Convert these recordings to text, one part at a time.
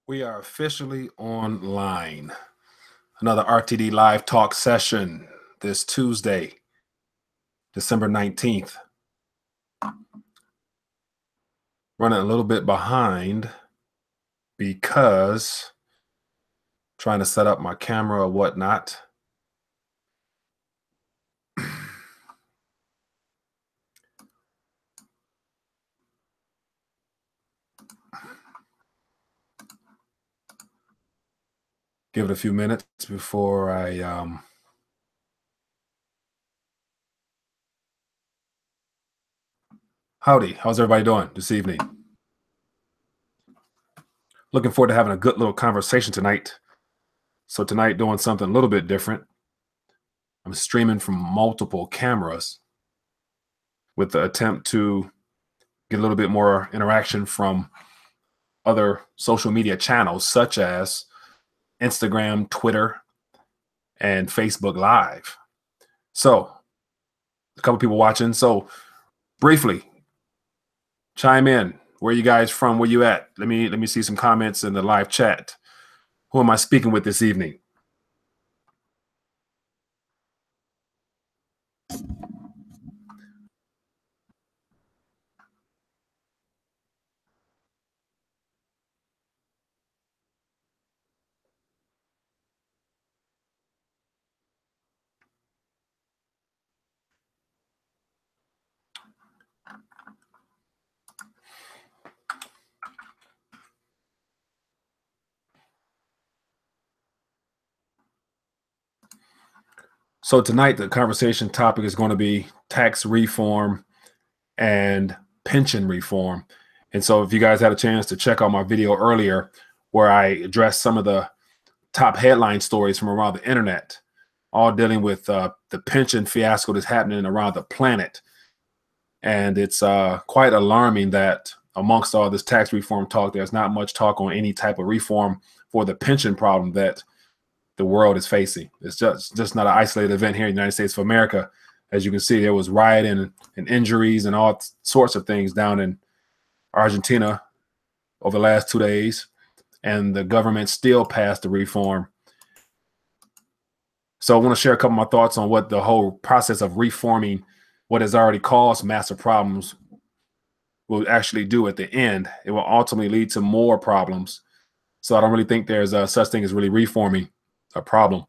We are officially online. Another RTD live talk session this Tuesday, December 19th. Running a little bit behind because trying to set up my camera or whatnot. Give it a few minutes before I Howdy, how's everybody doing this evening? Looking forward to having a good little conversation tonight. So tonight doing something a little bit different. I'm streaming from multiple cameras with the attempt to get a little bit more interaction from other social media channels such as Instagram, Twitter, and Facebook Live. So a couple people watching. So briefly, chime in. Where you guys from? Where you at? Let me see some comments in the live chat. Who am I speaking with this evening? So tonight, the conversation topic is going to be tax reform and pension reform. And so if you guys had a chance to check out my video earlier where I addressed some of the top headline stories from around the internet, all dealing with the pension fiasco that's happening around the planet. And it's quite alarming that amongst all this tax reform talk, there's not much talk on any type of reform for the pension problem that the world is facing. It's just not an isolated event here in the United States of America. As you can see, there was rioting and injuries and all sorts of things down in Argentina over the last 2 days, and the government still passed the reform. So I want to share a couple of my thoughts on what the whole process of reforming what has already caused massive problems will actually do at the end. It will ultimately lead to more problems. So I don't really think there's a such thing as really reforming a problem.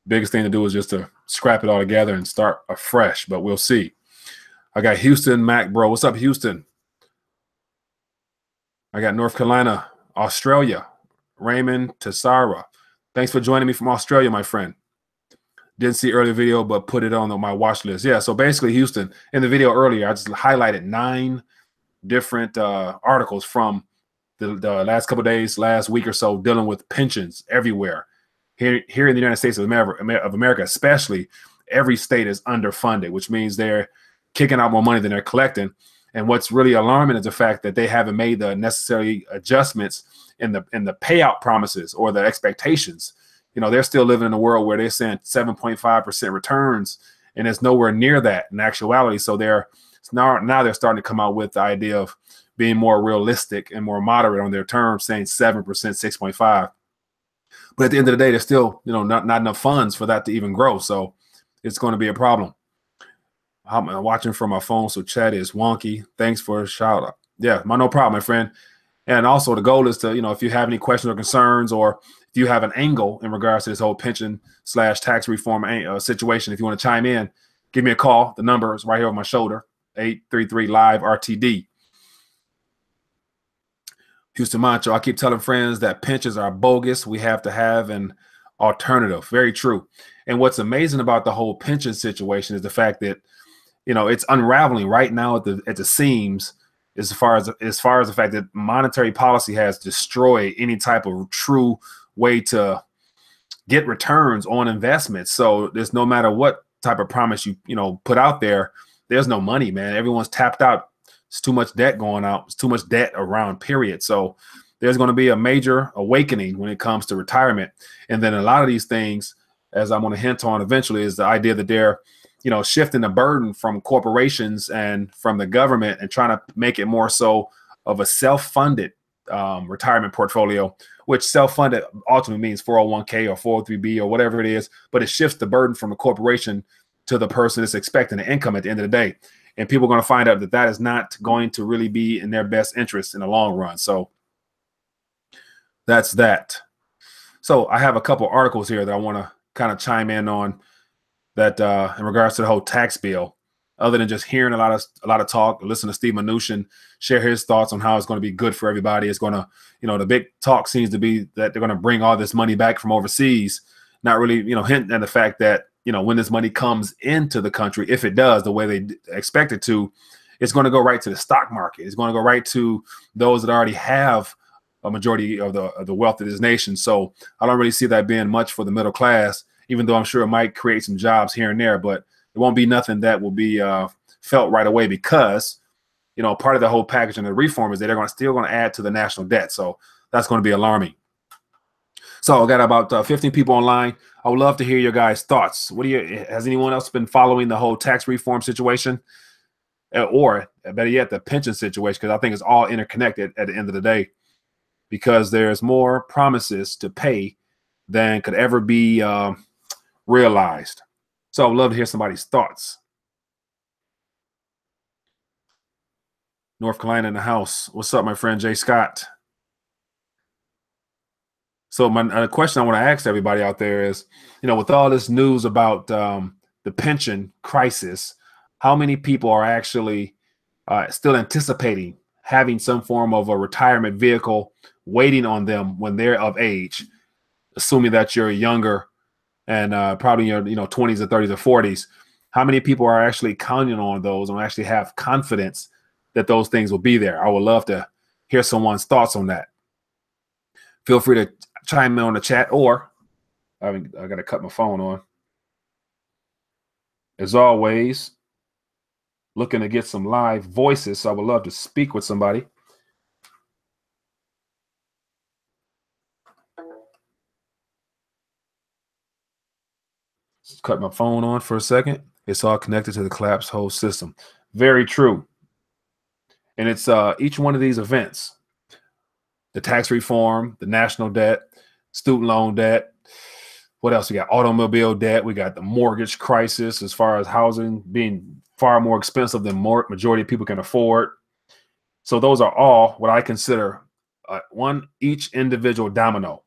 Biggest thing to do is just to scrap it all together and start afresh, but we'll see. I got Houston, Mac, bro. What's up, Houston? I got North Carolina, Australia, Raymond Tessara. Thanks for joining me from Australia, my friend. Didn't see earlier video, but put it on my watch list. Yeah, so basically, Houston, in the video earlier, I just highlighted 9 different articles from the last couple of days, last week or so, dealing with pensions everywhere. Here in the United States of America, especially, every state is underfunded, which means they're kicking out more money than they're collecting. And what's really alarming is the fact that they haven't made the necessary adjustments in the payout promises or the expectations. You know, they're still living in a world where they're saying 7.5% returns, and it's nowhere near that in actuality. So now they're starting to come out with the idea of being more realistic and more moderate on their terms, saying 7%, 6.5. But at the end of the day, there's still, not enough funds for that to even grow. So it's going to be a problem. I'm watching from my phone, so chat is wonky. Thanks for a shout out. Yeah, no problem, my friend. And also the goal is to, if you have any questions or concerns, or if you have an angle in regards to this whole pension/tax reform situation, if you want to chime in, give me a call. The number is right here on my shoulder, 833 LIVE-RTD. Houston Mancho, I keep telling friends that pensions are bogus. We have to have an alternative. Very true. And what's amazing about the whole pension situation is the fact that, it's unraveling right now at the seams as far as the fact that monetary policy has destroyed any type of true way to get returns on investments. So there's no matter what type of promise you put out there, there's no money, man. Everyone's tapped out. It's too much debt going out. It's too much debt around, period. So there's going to be a major awakening when it comes to retirement. And then a lot of these things, as I'm going to hint on eventually, is the idea that they're, shifting the burden from corporations and from the government and trying to make it more so of a self-funded retirement portfolio, which self-funded ultimately means 401k or 403b or whatever it is, but it shifts the burden from a corporation to the person that's expecting an income at the end of the day. And people are going to find out that that is not going to really be in their best interest in the long run. So that's that. So I have a couple articles here that I want to kind of chime in on that in regards to the whole tax bill. Other than just hearing a lot of talk, listen to Steve Mnuchin share his thoughts on how it's going to be good for everybody. It's going to, the big talk seems to be that they're going to bring all this money back from overseas, not really, hinting at the fact that, when this money comes into the country, if it does the way they expect it to, it's going to go right to the stock market. It's going to go right to those that already have a majority of the wealth of this nation. So I don't really see that being much for the middle class, even though I'm sure it might create some jobs here and there, but it won't be nothing that will be felt right away because, part of the whole package and the reform is that they're still going to add to the national debt. So that's going to be alarming. So I got about 15 people online. I would love to hear your guys' thoughts. Has anyone else been following the whole tax reform situation, or better yet, the pension situation? Because I think it's all interconnected at the end of the day, because there's more promises to pay than could ever be realized. So I would love to hear somebody's thoughts. North Carolina in the house. What's up, my friend Jay Scott? So my question I want to ask everybody out there is, with all this news about the pension crisis, how many people are actually still anticipating having some form of a retirement vehicle waiting on them when they're of age, assuming that you're younger and probably in your 20s or 30s or 40s? How many people are actually counting on those and actually have confidence that those things will be there? I would love to hear someone's thoughts on that. Feel free to chime in on the chat, or I got to cut my phone on. As always, looking to get some live voices, so I would love to speak with somebody. Just cut my phone on for a second. It's all connected to the collapsed whole system. Very true. And it's each one of these events, the tax reform, the national debt, student loan debt. What else? We got automobile debt. We got the mortgage crisis, as far as housing being far more expensive than majority of people can afford. So those are all what I consider each individual domino.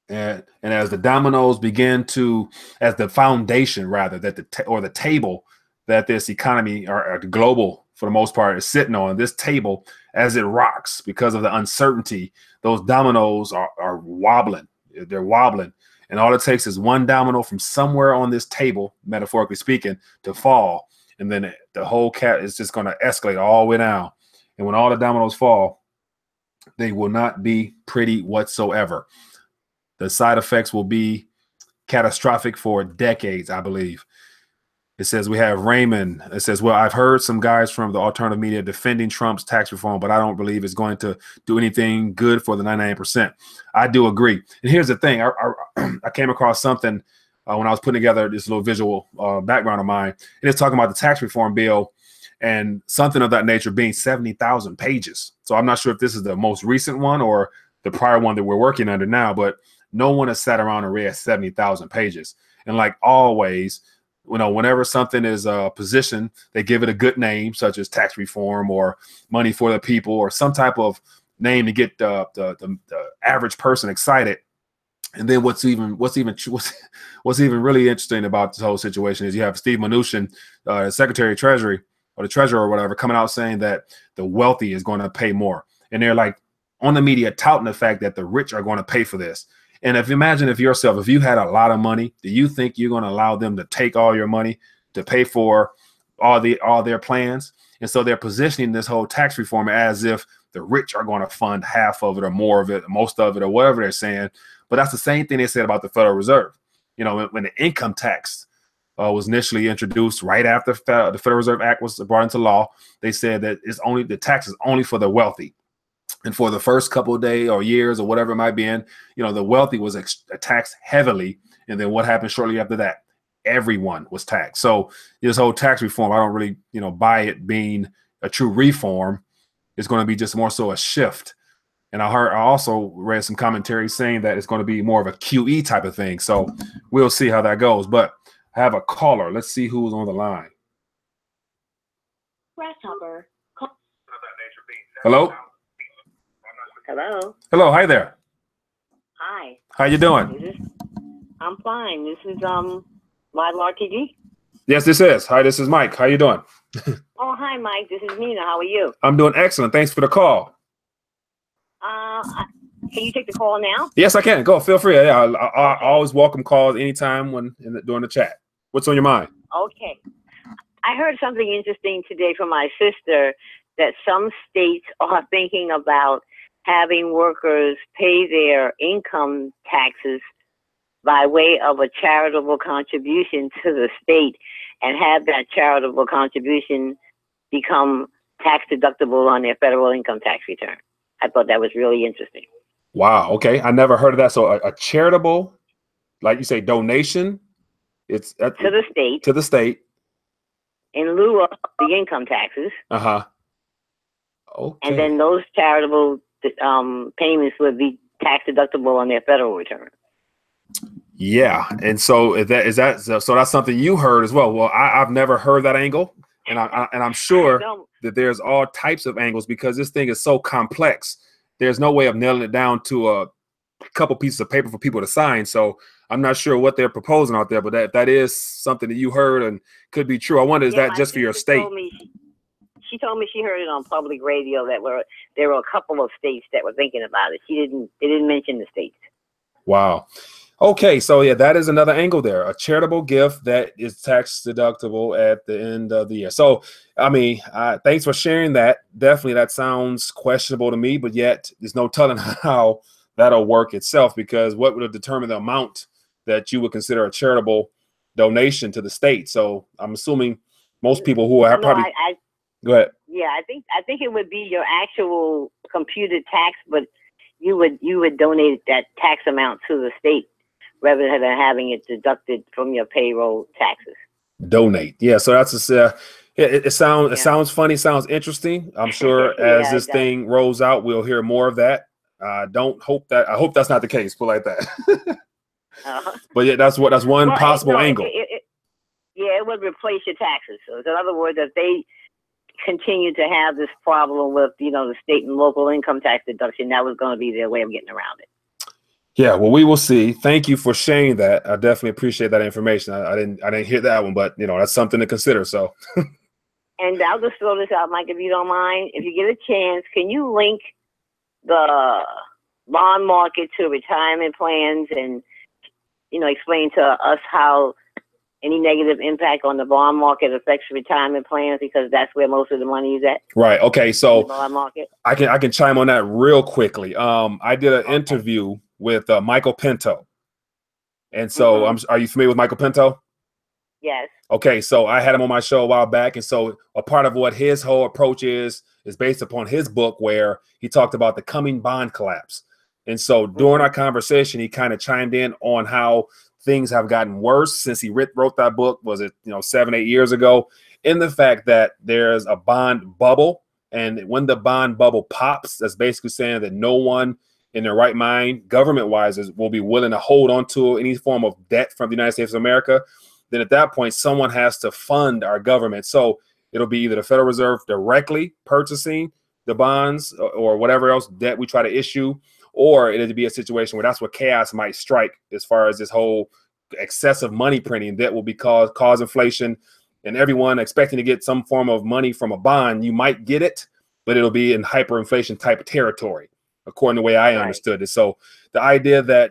And as the dominoes begin to, as the foundation rather, that the table that this economy or the global, for the most part, is sitting on, this table, as it rocks because of the uncertainty, those dominoes are wobbling. They're wobbling. And all it takes is one domino from somewhere on this table, metaphorically speaking, to fall. And then the whole cat is just going to escalate all the way down. And when all the dominoes fall, they will not be pretty whatsoever. The side effects will be catastrophic for decades, I believe. It says we have Raymond. It says, well, I've heard some guys from the alternative media defending Trump's tax reform, but I don't believe it's going to do anything good for the 99%. I do agree. And here's the thing. I came across something when I was putting together this little visual background of mine. And it's talking about the tax reform bill and something of that nature being 70,000 pages. So I'm not sure if this is the most recent one or the prior one that we're working under now, but no one has sat around and read 70,000 pages. And like always, whenever something is positioned, they give it a good name, such as tax reform or money for the people, or some type of name to get the average person excited. And then what's even really interesting about this whole situation is you have Steve Mnuchin, Secretary of Treasury or the Treasurer or whatever, coming out saying that the wealthy is going to pay more, and they're like on the media touting the fact that the rich are going to pay for this. And if you had a lot of money, do you think you're going to allow them to take all your money to pay for all their plans? And so they're positioning this whole tax reform as if the rich are going to fund half of it or more of it, most of it, or whatever they're saying. But that's the same thing they said about the Federal Reserve. When the income tax was initially introduced right after the Federal Reserve Act was brought into law, they said that the tax is only for the wealthy. And for the first couple of days or years or whatever it might be in, the wealthy was taxed heavily. And then what happened shortly after that? Everyone was taxed. So this whole tax reform, I don't really, buy it being a true reform. It's going to be just more so a shift And I also read some commentary saying that it's going to be more of a QE type of thing. So we'll see how that goes. But I have a caller. Let's see who's on the line. Grasshopper. Hello? Hello. Hello. Hi there. Hi. How you doing? I'm fine. This is LIVE-RTD. Yes, this is. Hi, this is Mike. How you doing? Oh, hi, Mike. This is Nina. How are you? I'm doing excellent. Thanks for the call. Can you take the call now? Yes, I can. Go. Feel free. Yeah, I always welcome calls anytime during the chat. What's on your mind? Okay. I heard something interesting today from my sister that some states are thinking about having workers pay their income taxes by way of a charitable contribution to the state and have that charitable contribution become tax deductible on their federal income tax return. I thought that was really interesting. Wow. Okay. I never heard of that. So a charitable, like you say, donation, it's to the state. To the state. In lieu of the income taxes. Uh-huh. Okay. And then those charitable payments would be tax deductible on their federal return. Yeah. And so is that so that's something you heard as well. Well, I've never heard that angle. And I'm sure that there's all types of angles because this thing is so complex. There's no way of nailing it down to a couple pieces of paper for people to sign. So I'm not sure what they're proposing out there, but that is something that you heard and could be true. I wonder, is that just for your state? She told me she heard it on public radio that there were a couple of states that were thinking about it. They didn't mention the states. Wow. Okay, so yeah, that is another angle there. A charitable gift that is tax deductible at the end of the year. So, I mean, thanks for sharing that. Definitely, that sounds questionable to me, but yet there's no telling how that'll work itself, because what would determine the amount that you would consider a charitable donation to the state? So I'm assuming most people who are probably go ahead. Yeah, I think it would be your actual computed tax, but you would donate that tax amount to the state rather than having it deducted from your payroll taxes. Donate. Yeah, so that's it sounds funny, sounds interesting. I'm sure as this thing rolls out, we'll hear more of that. I hope that's not the case, put like that. But yeah, that's one possible angle. It would replace your taxes. So in other words, if they continue to have this problem with, the state and local income tax deduction, that was going to be their way of getting around it. Yeah, well, we will see. Thank you for sharing that. I definitely appreciate that information. I didn't hear that one, but that's something to consider. So, and I'll just throw this out, Mike, if you don't mind. If you get a chance, can you link the bond market to retirement plans and explain to us how any negative impact on the bond market affects retirement plans, because that's where most of the money is at. Right. Okay. So bond market. I can chime on that real quickly. I did an interview with Michael Pinto. And so are you familiar with Michael Pinto? Yes. Okay. So I had him on my show a while back. And so a part of what his whole approach is based upon his book, where he talked about the coming bond collapse. And so during our conversation, he kind of chimed in on how things have gotten worse since he wrote that book. Was it 7-8 years ago? In the fact that there's a bond bubble, and when the bond bubble pops, that's basically saying that no one in their right mind, government-wise, will be willing to hold on to any form of debt from the United States of America. Then at that point, someone has to fund our government. So it'll be either the Federal Reserve directly purchasing the bonds or whatever else debt we try to issue, or it'd be a situation where that's what chaos might strike as far as this whole excessive money printing that will be cause inflation, and everyone expecting to get some form of money from a bond. You might get it, but it'll be in hyperinflation type of territory, according to the way I understood it. So the idea that,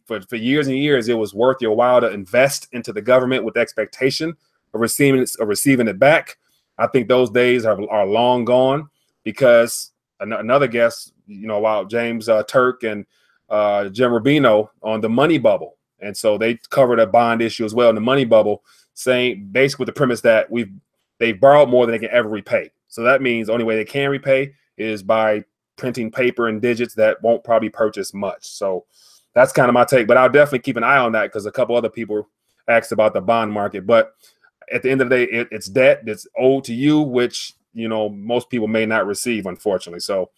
for years and years, it was worth your while to invest into the government with the expectation of receiving it back. I think those days are long gone, because another guest, while James Turk and Jim Rubino on the money bubble. And so they covered a bond issue as well in the money bubble, saying basically with the premise that they've borrowed more than they can ever repay. So that means the only way they can repay is by printing paper and digits that won't probably purchase much. So that's kind of my take, but I'll definitely keep an eye on that, because a couple other people asked about the bond market. But at the end of the day, it's debt that's owed to you, which, most people may not receive, unfortunately. So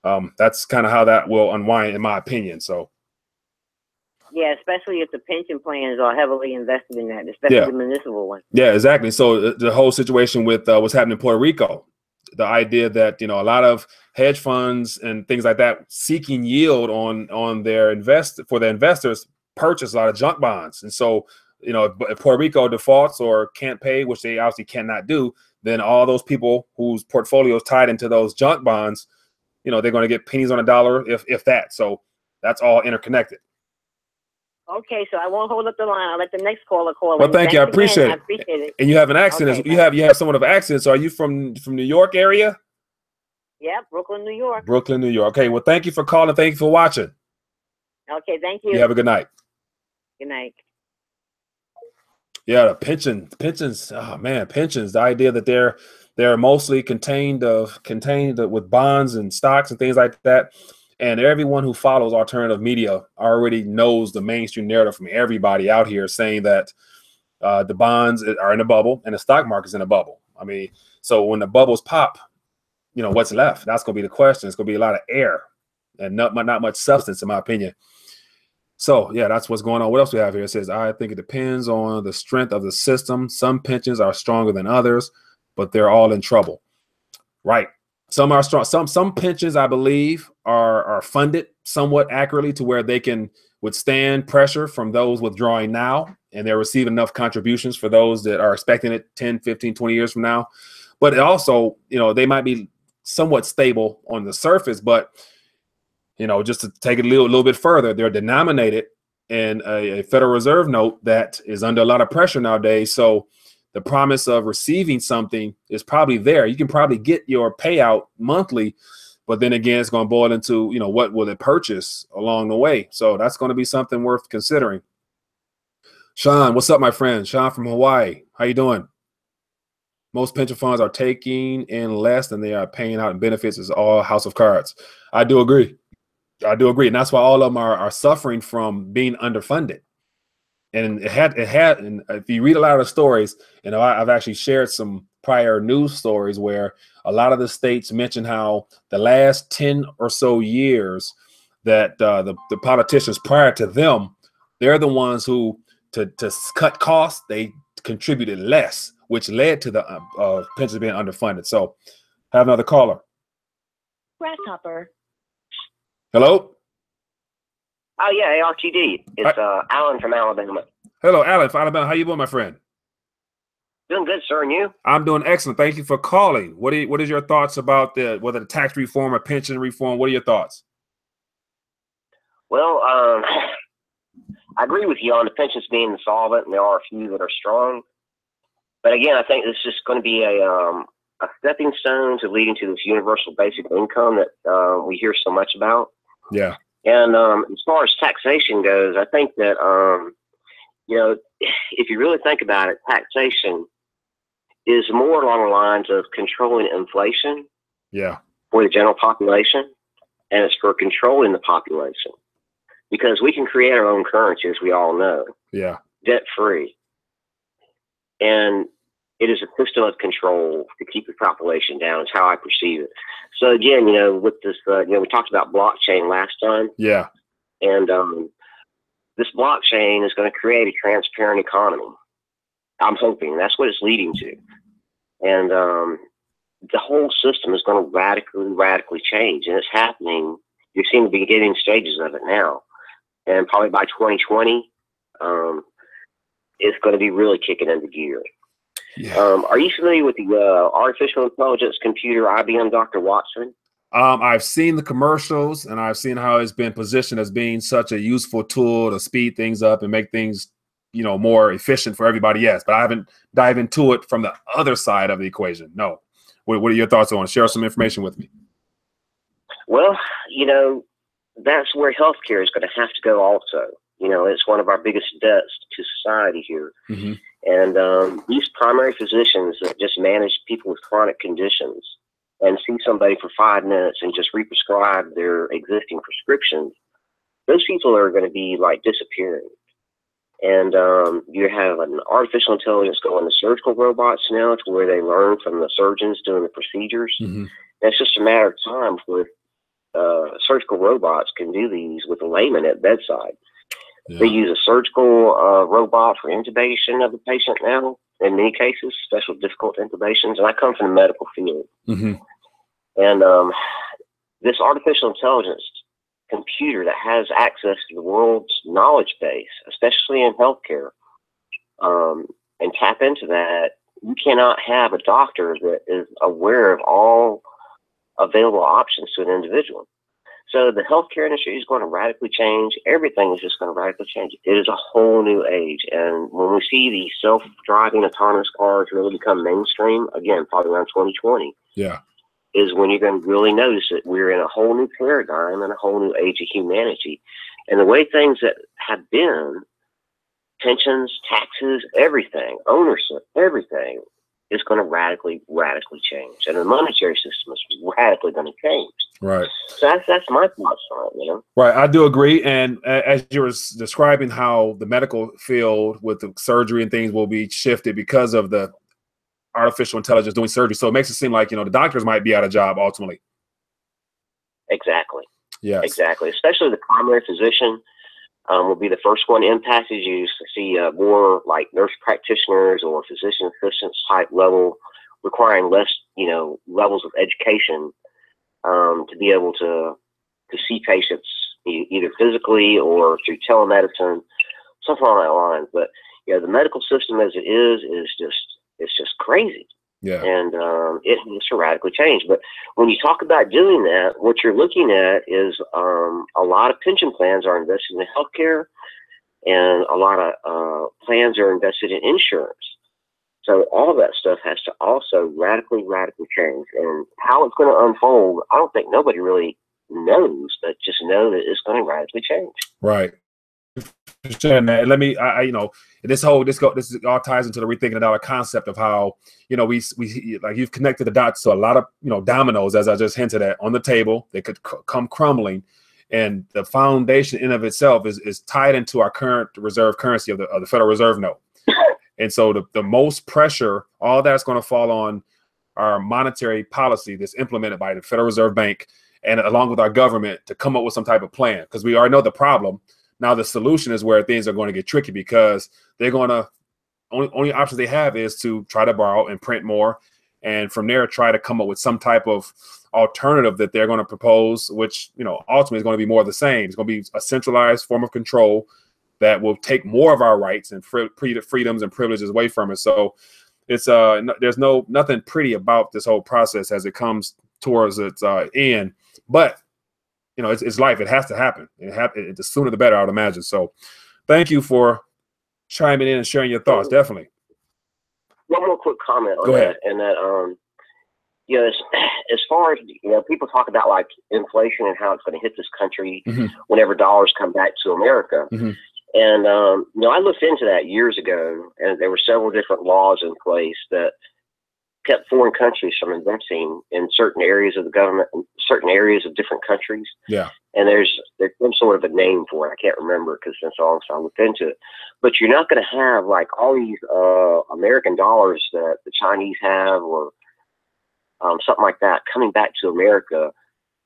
That's kind of how that will unwind, in my opinion. So. Yeah, especially if the pension plans are heavily invested in that, especially the municipal one. Yeah, exactly. So the whole situation with what's happening in Puerto Rico, the idea that, you know, a lot of hedge funds and things like that seeking yield on their investors purchase a lot of junk bonds. And so, you know, if Puerto Rico defaults or can't pay, which they obviously cannot do, then all those people whose portfolio is tied into those junk bonds, you know, they're going to get pennies on a dollar, if that. So that's all interconnected. Okay, so I won't hold up the line. I'll let the next caller call. Well, thank you. I appreciate it. I appreciate it. And you have an accent. Okay, you have somewhat of an accent. So are you from New York area? Yeah, Brooklyn, New York. Brooklyn, New York. Okay. Well, thank you for calling. Thank you for watching. Okay, thank you. You have a good night. Good night. Yeah, the pensions. Oh man, pensions. The idea that they're mostly contained with bonds and stocks and things like that. And everyone who follows alternative media already knows the mainstream narrative from everybody out here saying that the bonds are in a bubble and the stock market's in a bubble. I mean, so when the bubbles pop, you know, what's left? That's going to be the question. It's going to be a lot of air and not much substance, in my opinion. So, yeah, that's what's going on. What else we have here? It says, I think it depends on the strength of the system. Some pensions are stronger than others, but they're all in trouble. Right. Some are strong. Some pensions, I believe, are funded somewhat accurately to where they can withstand pressure from those withdrawing now, and they're receiving enough contributions for those that are expecting it 10, 15, 20 years from now. But it also, you know, they might be somewhat stable on the surface, but, you know, just to take it a little bit further, they're denominated in a Federal Reserve note that is under a lot of pressure nowadays. So the promise of receiving something is probably there. You can probably get your payout monthly, but then again, it's going to boil into, you know, what will it purchase along the way? So that's going to be something worth considering. Sean, what's up, my friend? Sean from Hawaii. How you doing? Most pension funds are taking in less than they are paying out in benefits. It's all house of cards. I do agree. I do agree. And that's why all of them are suffering from being underfunded. And it had, and if you read a lot of the stories, you know, I've actually shared some prior news stories where a lot of the states mention how the last 10 or so years that the politicians prior to them, they're the ones who to cut costs, they contributed less, which led to the pensions being underfunded. So have another caller. Grasshopper. Hello. Oh yeah, LTD. It's Alan from Alabama. Hello, Alan from Alabama. How you doing, my friend? Doing good, sir. And you? I'm doing excellent. Thank you for calling. What is your thoughts about whether the tax reform or pension reform? What are your thoughts? Well, I agree with you on the pensions being insolvent, and there are a few that are strong. But again, I think this is going to be a stepping stone to leading to this universal basic income that we hear so much about. Yeah. And as far as taxation goes, I think that, you know, if you really think about it, taxation is more along the lines of controlling inflation for the general population, and it's for controlling the population. Because we can create our own currency, as we all know, debt-free. And it is a system of control to keep the population down, is how I perceive it. So again, you know, with this, you know, we talked about blockchain last time. Yeah. And this blockchain is going to create a transparent economy. I'm hoping that's what it's leading to. And the whole system is going to radically change. And it's happening. You're seeing the beginning stages of it now. And probably by 2020, it's going to be really kicking into gear. Yeah. Are you familiar with the artificial intelligence computer IBM Dr. Watson? I've seen the commercials, and I've seen how it's been positioned as being such a useful tool to speed things up and make things, you know, more efficient for everybody. Yes, but I haven't dived into it from the other side of the equation. No. What are your thoughts on it? Share some information with me. Well, you know, that's where healthcare is going to have to go also. You know, it's one of our biggest debts to society here. Mm-hmm. And these primary physicians that just manage people with chronic conditions and see somebody for 5 minutes and just re-prescribe their existing prescriptions, those people are going to be like disappearing. And you have an artificial intelligence going to surgical robots now to where they learn from the surgeons doing the procedures. Mm-hmm. And it's just a matter of time before surgical robots can do these with a layman at bedside. Yeah. They use a surgical robot for intubation of the patient now, in many cases, special difficult intubations. And I come from the medical field. Mm-hmm. And this artificial intelligence computer that has access to the world's knowledge base, especially in healthcare, and tap into that, you cannot have a doctor that is aware of all available options to an individual. So the healthcare industry is going to radically change. Everything is just going to radically change. It is a whole new age. And when we see these self-driving autonomous cars really become mainstream, again, probably around 2020, yeah, is when you're going to really notice that we're in a whole new paradigm and a whole new age of humanity. And the way things that have been, pensions, taxes, everything, ownership, everything, is going to radically change. And the monetary system is radically going to change. right. So that's my thoughts on it, you know? Right, I do agree. And as you were describing how the medical field with the surgery and things will be shifted because of the artificial intelligence doing surgery. So it makes it seem like, the doctors might be out of job ultimately. Exactly. Yes. Exactly. Especially the primary physician will be the first one impacted. You see more like nurse practitioners or physician assistants type level, requiring less, levels of education to be able to see patients either physically or through telemedicine, something along that line. But the medical system as it is just crazy. Yeah. And it has to radically change. But when you talk about doing that, what you're looking at is a lot of pension plans are invested in healthcare, and a lot of plans are invested in insurance. So all of that stuff has to also radically change. And how it's going to unfold, I don't think nobody really knows, but just know that it's going to radically change. Right. That. Let me, this all ties into the rethinking the dollar concept of how, we like you've connected the dots to a lot of, dominoes, as I just hinted at, on the table. They could come crumbling, and the foundation in of itself is tied into our current reserve currency of the Federal Reserve note. And so the most pressure, all that's going to fall on our monetary policy that's implemented by the Federal Reserve Bank, and along with our government, to come up with some type of plan, because we already know the problem. Now the solution is where things are going to get tricky, because they're going to only options they have is to try to borrow and print more, and from there try to come up with some type of alternative that they're going to propose, which ultimately is going to be more of the same. It's going to be a centralized form of control that will take more of our rights and freedoms and privileges away from us. So it's there's nothing pretty about this whole process as it comes towards its end, but it's life. It has to happen. The sooner the better, I would imagine. So thank you for chiming in and sharing your thoughts. Definitely. One more quick comment on Go ahead. that. And that, as far as, people talk about like inflation and how it's going to hit this country whenever dollars come back to America. And, I looked into that years ago, and there were several different laws in place that kept foreign countries from investing in certain areas of the government, certain areas of different countries. Yeah. And there's some sort of a name for it. I can't remember because since I looked into it. But you're not going to have like all these American dollars that the Chinese have, or something like that, coming back to America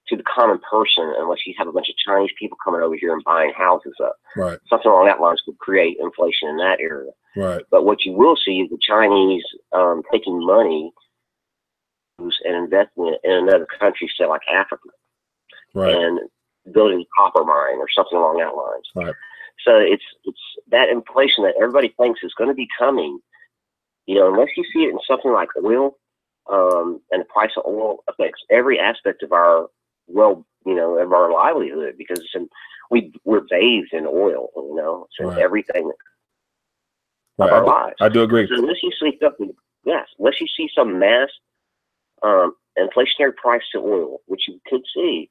to the common person, unless you have a bunch of Chinese people coming over here and buying houses up. Right. Something along that lines could create inflation in that area. Right. But what you will see is the Chinese taking money and investing it in another country, say like Africa, right, and building a copper mine or something along that lines. Right. So it's that inflation that everybody thinks is going to be coming. Unless you see it in something like oil, and the price of oil affects every aspect of our of our livelihood, because we're bathed in oil. It's in everything. Right. Of our lives. I do agree. So unless you see something, unless you see some mass inflationary price to oil, which you could see,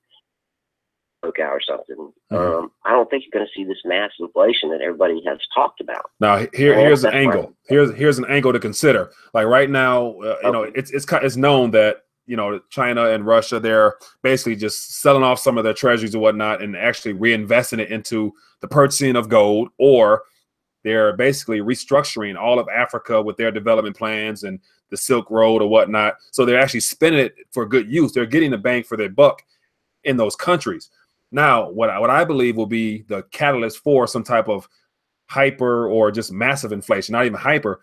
or something, I don't think you're going to see this mass inflation that everybody has talked about. Now, here's an angle. Here's an angle to consider. Like right now, it's known that China and Russia, they're basically just selling off some of their treasuries and whatnot, and actually reinvesting it into the purchasing of gold, or they're basically restructuring all of Africa with their development plans and the Silk Road or whatnot. So they're actually spending it for good use. They're getting the bang for their buck. in those countries. Now, what I believe will be the catalyst for some type of hyper or just massive inflation, not even hyper.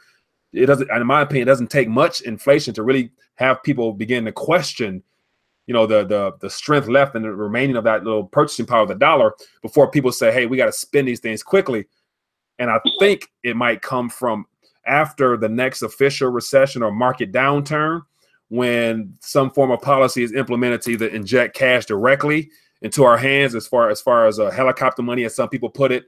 It doesn't, in my opinion, it doesn't take much inflation to really have people begin to question, you know, the strength left and the remaining of that little purchasing power of the dollar before people say, hey, we got to spend these things quickly. And I think it might come from after the next official recession or market downturn, when some form of policy is implemented to either inject cash directly into our hands as far as helicopter money, as some people put it,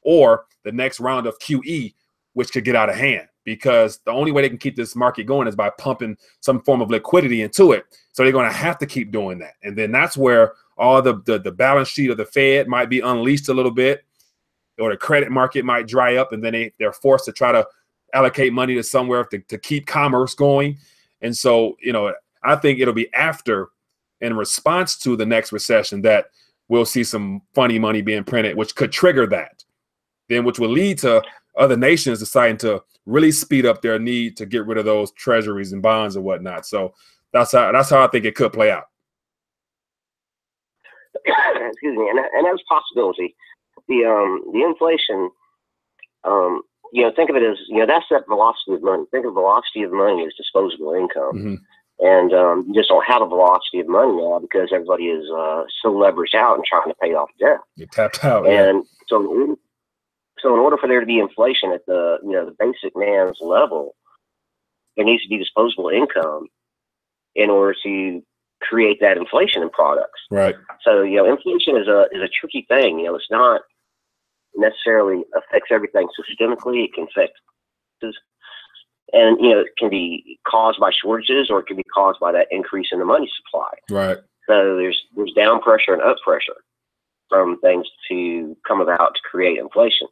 or the next round of QE, which could get out of hand, because the only way they can keep this market going is by pumping some form of liquidity into it. So they're going to have to keep doing that. And then that's where all the balance sheet of the Fed might be unleashed a little bit, or the credit market might dry up, and then they're forced to try to allocate money to somewhere to keep commerce going. And so, you know, I think it'll be after, in response to the next recession, that we'll see some funny money being printed, which could trigger that, then which will lead to other nations deciding to really speed up their need to get rid of those treasuries and bonds and whatnot. So that's how I think it could play out. Excuse me, and that's a possibility. The inflation, you know, think of it as, you know, that's that velocity of money. Think of velocity of money as disposable income. Mm-hmm. And you just don't have a velocity of money now because everybody is so leveraged out and trying to pay off debt. You're tapped out. And so in order for there to be inflation at the, you know, the basic man's level, there needs to be disposable income in order to create that inflation in products. Right. So, you know, inflation is a tricky thing. You know, it's not necessarily affects everything systemically. It can affect, and, you know, it can be caused by shortages, or it can be caused by that increase in the money supply. Right. So there's down pressure and up pressure from things to come about to create inflation.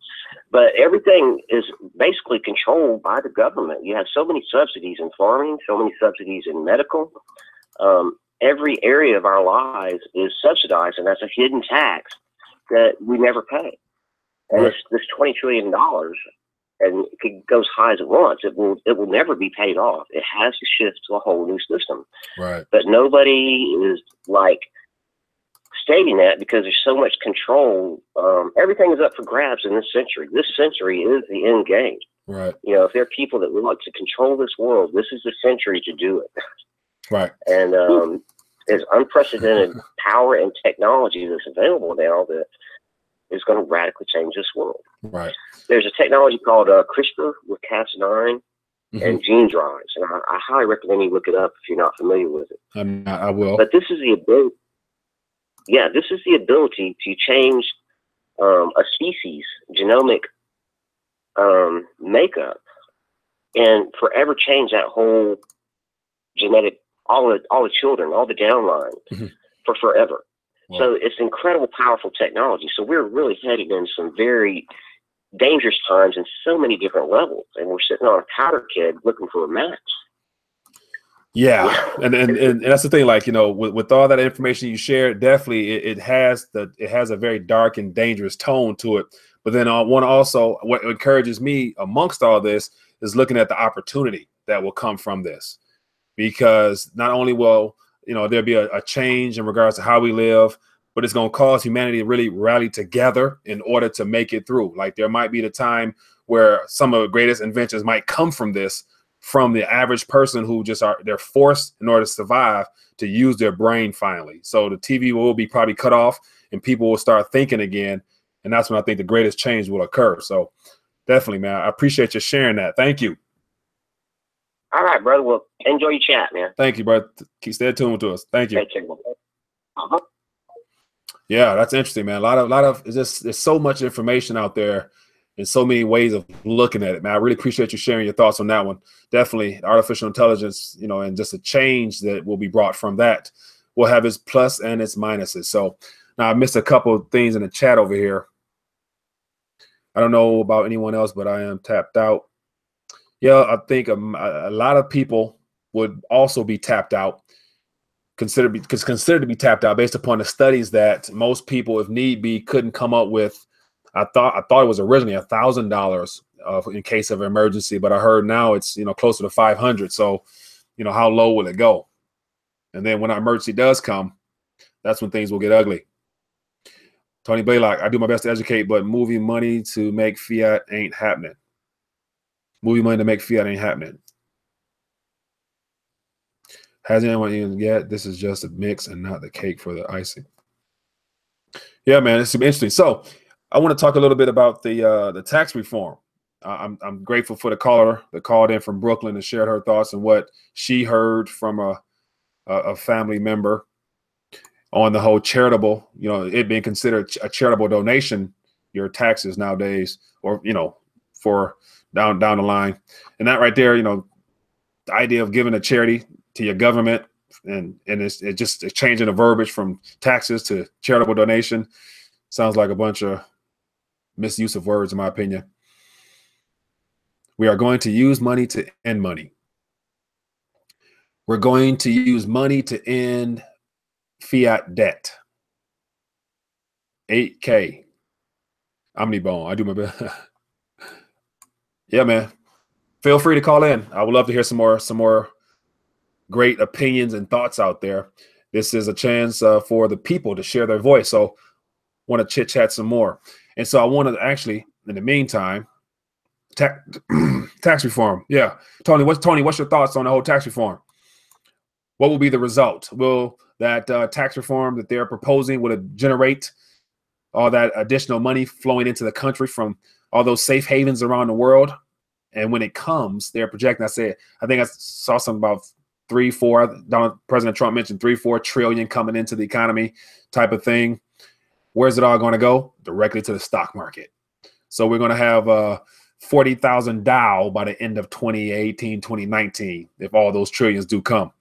But everything is basically controlled by the government. You have so many subsidies in farming, so many subsidies in medical. Every area of our lives is subsidized, and that's a hidden tax that we never pay. And right. This $20 trillion, and it could go as high as it wants. It will never be paid off. It has to shift to a whole new system. Right. But nobody is like stating that, because there's so much control. Everything is up for grabs in this century. This century is the end game. Right. You know, if there are people that want to control this world, this is the century to do it. Right. And there's unprecedented power and technology that's available now that is going to radically change this world. Right. There's a technology called CRISPR with Cas9 and gene drives, and I highly recommend you look it up if you're not familiar with it. I will. But this is the ability. Yeah, this is the ability to change a species' genomic makeup, and forever change that whole genetic, all the children, all the downline for forever. Wow. So it's incredible, powerful technology. So we're really headed in some very dangerous times in so many different levels, and we're sitting on a powder keg looking for a match. Yeah, and that's the thing. Like, you know, with all that information you shared, definitely it has a very dark and dangerous tone to it. But then what encourages me amongst all this is looking at the opportunity that will come from this, because not only will, you know, there'll be a change in regards to how we live, but it's going to cause humanity to really rally together in order to make it through. Like, there might be the time where some of the greatest inventions might come from this, from the average person who they're forced in order to survive to use their brain finally. So the TV will be probably cut off and people will start thinking again. And that's when I think the greatest change will occur. So definitely, man, I appreciate you sharing that. Thank you. All right, brother. Well, enjoy your chat, man. Thank you, brother. Keep stay tuned to us. Thank you. Uh-huh. Yeah, that's interesting, man. A lot of there's so much information out there and so many ways of looking at it, man. I really appreciate you sharing your thoughts on that one. Definitely artificial intelligence, you know, and just a change that will be brought from that will have its plus and its minuses. So now I missed a couple of things in the chat over here. I don't know about anyone else, but I am tapped out. Yeah, I think a lot of people would also be tapped out, considered to be tapped out based upon the studies that most people, if need be, couldn't come up with. I thought it was originally $1,000 in case of emergency, but I heard now it's, you know, closer to 500. So, you know, how low will it go? And then when our emergency does come, That's when things will get ugly. Tony Blaylock, I do my best to educate, but moving money to make fiat ain't happening. Moving money to make fiat ain't happening. Has anyone even yet? This is just a mix and not the cake for the icing. Yeah, man, it's interesting. So I want to talk a little bit about the tax reform. I'm grateful for the caller that called in from Brooklyn and shared her thoughts and what she heard from a family member on the whole charitable, it being considered a charitable donation, your taxes nowadays, or, for down the line. And that right there, the idea of giving a charity to your government and it's just changing the verbiage from taxes to charitable donation sounds like a bunch of misuse of words, in my opinion. We are going to use money to end money. We're going to use money to end fiat debt. 8K. Omnibone. I do my best. Yeah, man. Feel free to call in. I would love to hear some more great opinions and thoughts out there. This is a chance for the people to share their voice. So want to chit chat some more. And so I want to actually, in the meantime, tax reform. Yeah. Tony, what's your thoughts on the whole tax reform? What will be the result? Will that tax reform that they're proposing, will it generate all that additional money flowing into the country from all those safe havens around the world? And when it comes, they're projecting, I think I saw something about 3-4, President Trump mentioned 3-4 trillion coming into the economy type of thing. Where's it all going to go? Directly to the stock market. So we're going to have 40,000 Dow by the end of 2018, 2019, if all those trillions do come.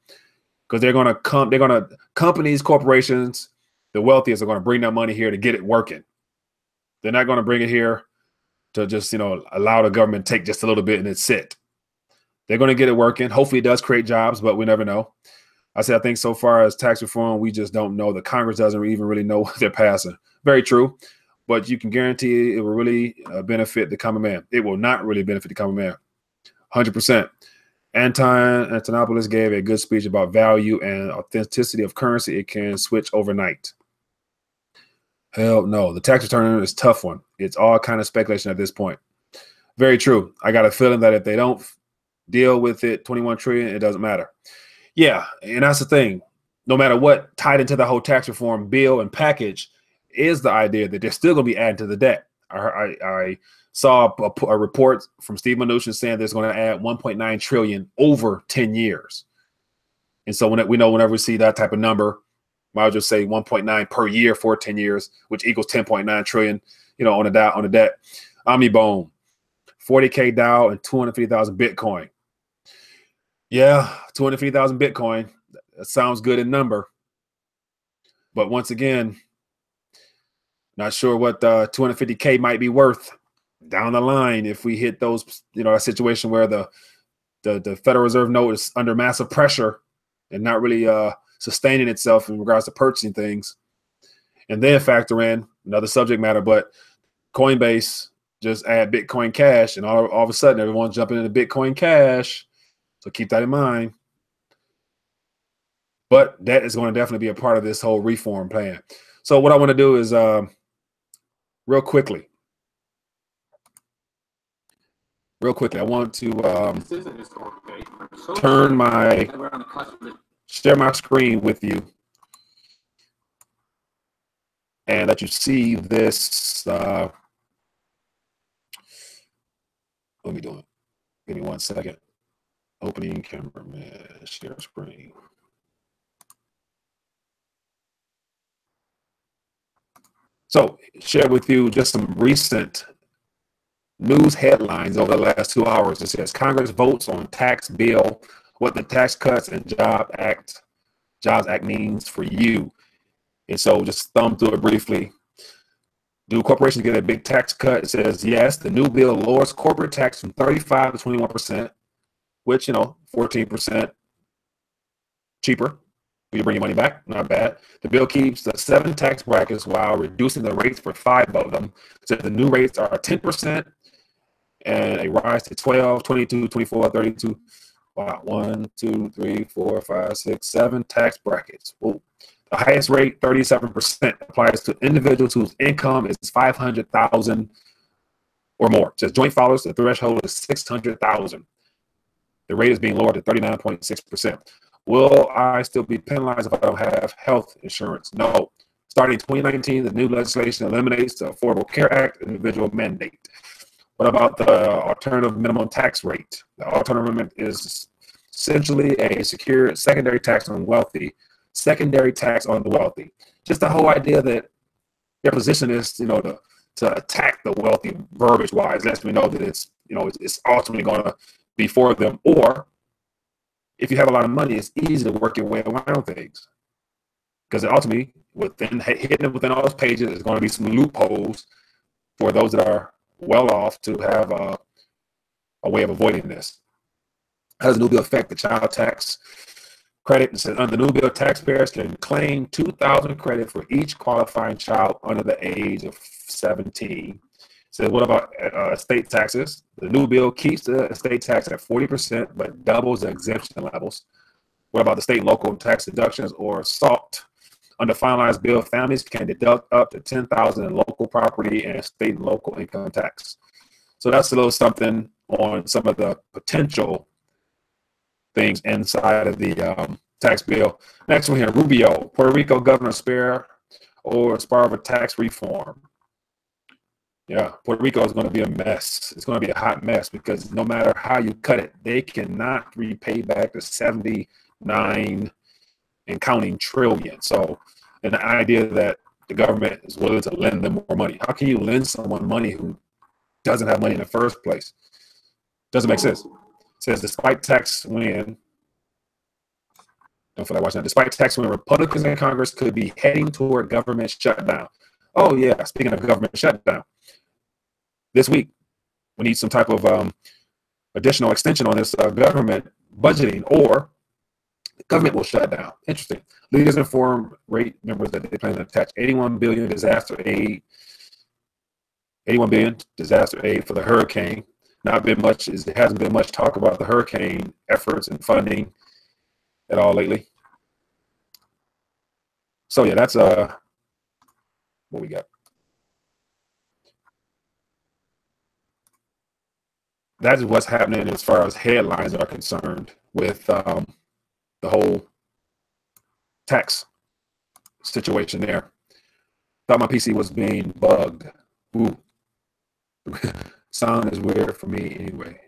Because companies, corporations, the wealthiest are going to bring their money here to get it working. They're not going to bring it here to just, allow the government to take just a little bit and then sit. They're going to get it working. Hopefully it does create jobs, but we never know. I think so far as tax reform, we just don't know. The Congress doesn't even really know what they're passing. Very true. But you can guarantee it will really benefit the common man. It will not really benefit the common man. 100%. Antonopoulos gave a good speech about value and authenticity of currency. It can switch overnight. Hell no. The tax return is a tough one. It's all kind of speculation at this point. Very true. I got a feeling that if they don't deal with it, 21 trillion, it doesn't matter. Yeah, and that's the thing. No matter what, tied into the whole tax reform bill and package is the idea that they're still going to be adding to the debt. I saw a report from Steve Mnuchin saying there's going to add 1.9 trillion over 10 years. And so whenever we see that type of number, might as well just say 1.9 per year for 10 years, which equals 10.9 trillion, on the debt. Omnibone, 40K Dow and 250,000 Bitcoin. Yeah, 250,000 Bitcoin. That sounds good in number. But once again, not sure what 250K might be worth down the line if we hit those, a situation where the Federal Reserve note is under massive pressure and not really sustaining itself in regards to purchasing things. And then factor in another subject matter, but Coinbase just add Bitcoin Cash, and all of a sudden everyone's jumping into Bitcoin Cash. So keep that in mind. But that is going to definitely be a part of this whole reform plan. So what I want to do is real quickly, I want to share my screen with you and let you see this. Let me do it. Give me 1 second. Opening camera, man, share screen. So share with you just some recent news headlines over the last 2 hours. It says Congress votes on tax bill, what the Tax Cuts and Jobs Act means for you. And so just thumb through it briefly. Do corporations get a big tax cut? It says yes. The new bill lowers corporate tax from 35 to 21%. Which, 14% cheaper. You bring your money back, not bad. The bill keeps the 7 tax brackets while reducing the rates for 5 of them. So the new rates are 10% and a rise to 12, 22, 24, 32. Wow, 1, 2, 3, 4, 5, 6, 7 tax brackets. Whoa, The highest rate, 37%, applies to individuals whose income is 500,000 or more. It says joint followers, the threshold is 600,000. The rate is being lowered to 39.6%. Will I still be penalized if I don't have health insurance? No. Starting in 2019, the new legislation eliminates the Affordable Care Act individual mandate. What about the alternative minimum tax rate? The alternative minimum is essentially a secure secondary tax on wealthy, secondary tax on the wealthy. Just the whole idea that their position is, to attack the wealthy verbiage-wise, lets me know that it's ultimately going to be for them. Or if you have a lot of money, it's easy to work your way around things, because ultimately, hidden within all those pages, is going to be some loopholes for those that are well off to have a way of avoiding this. How does the new bill affect the child tax credit? It says under the new bill, taxpayers can claim $2,000 credit for each qualifying child under the age of 17. So what about estate taxes? The new bill keeps the estate tax at 40%, but doubles the exemption levels. What about the state and local tax deductions or SALT? Under finalized bill, families can deduct up to $10,000 in local property and state and local income tax. So that's a little something on some of the potential things inside of the tax bill. Next one here, Rubio, Puerto Rico governor spare or spar of tax reform. Yeah, Puerto Rico is going to be a mess. It's going to be a hot mess, because no matter how you cut it, they cannot repay back the 79 and counting trillion. So, and the idea that the government is willing to lend them more money. How can you lend someone money who doesn't have money in the first place? Doesn't make sense. It says, despite tax win, don't feel like watching that. Despite tax win, Republicans in Congress could be heading toward government shutdown. Oh yeah, speaking of government shutdown, this week we need some type of additional extension on this government budgeting, or the government will shut down. Interesting. Leaders inform rate members that they plan to attach 81 billion disaster aid for the hurricane. Not been much. There hasn't been much talk about the hurricane efforts and funding at all lately. So yeah, that's what we got. That is what's happening as far as headlines are concerned with the whole tax situation there. Thought my PC was being bugged. Ooh. Sound is weird for me anyway.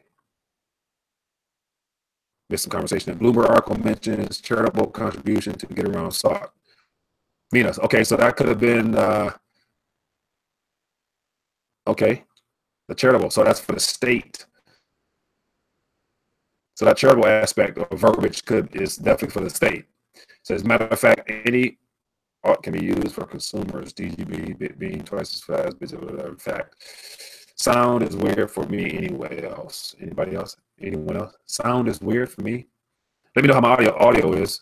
Missed some conversation. The Bloomberg article mentions charitable contribution to get around SALT. Minas. Okay, so that could have been okay. The charitable. So that's for the state. So that charitable aspect of verbiage is definitely for the state. So as a matter of fact, any art can be used for consumers. DGB being twice as fast, in fact. Sound is weird for me anyway. Anybody else? Anyone else? Sound is weird for me. Let me know how my audio is.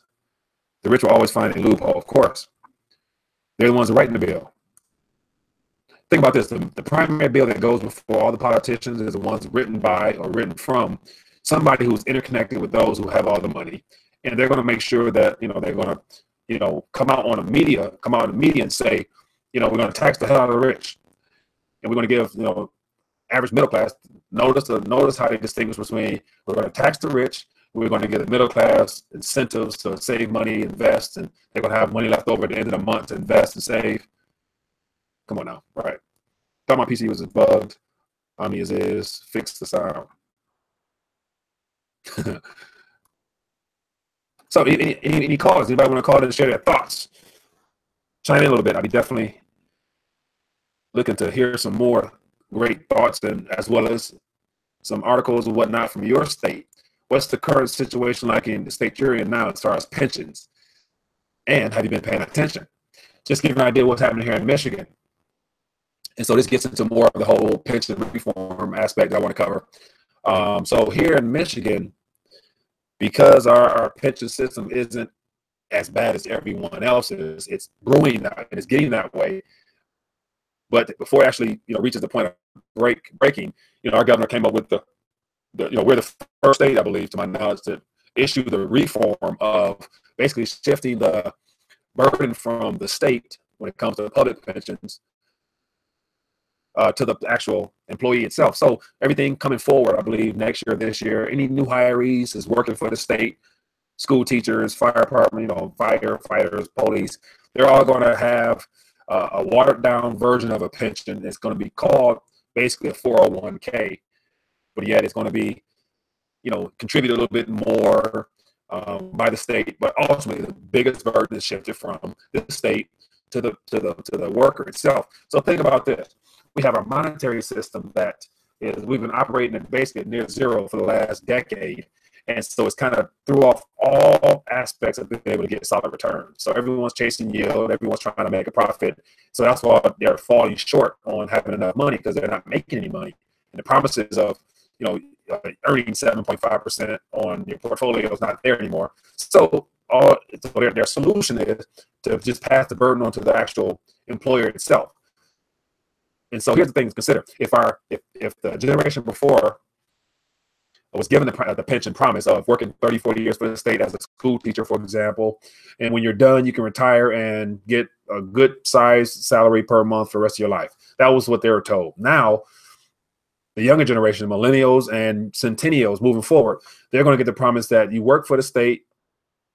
The rich will always find a loophole, of course. They're the ones that write the bill. Think about this. The primary bill that goes before all the politicians is the ones written by or written from somebody who's interconnected with those who have all the money. And they're going to make sure that, they're going to, come out in the media and say, we're going to tax the hell out of the rich. And we're going to give, average middle class notice how they distinguish between, we're going to tax the rich, we're going to give the middle class incentives to save money, invest, and they're going to have money left over at the end of the month to invest and save. Come on now, right? Thought my PC was bugged. On me is fix the sound. So any calls? Anybody want to call in and share their thoughts? Chime in a little bit. I'll be definitely looking to hear some more great thoughts, and as well as some articles and whatnot from your state. What's the current situation like in the state you're in now as far as pensions? And have you been paying attention? Just give you an idea what's happening here in Michigan. And so this gets into more of the whole pension reform aspect I want to cover. So here in Michigan, because our pension system isn't as bad as everyone else's, it's brewing that and it's getting that way. But before it actually, reaches the point of breaking, our governor came up with we're the first state, I believe, to my knowledge, to issue the reform of basically shifting the burden from the state when it comes to public pensions to the actual employee itself. So everything coming forward, I believe next year, this year, any new hirees is working for the state, school teachers, fire department, firefighters, police, they're all going to have a watered down version of a pension. It's going to be called basically a 401k, but yet it's going to be, contribute a little bit more by the state, but ultimately the biggest burden is shifted from the state to the worker itself. So think about this. We have a monetary system that we've been operating at basically near zero for the last decade. And so it's kind of threw off all aspects of being able to get solid returns. So everyone's chasing yield, everyone's trying to make a profit. So that's why they're falling short on having enough money, because they're not making any money. And the promises of, earning 7.5% on your portfolio is not there anymore. So their solution is to just pass the burden on to the actual employer itself. And so here's the thing to consider. If the generation before was given the pension promise of working 30, 40 years for the state as a school teacher, for example, and when you're done, you can retire and get a good sized salary per month for the rest of your life. That was what they were told. Now, the younger generation, millennials and centennials moving forward, they're going to get the promise that you work for the state,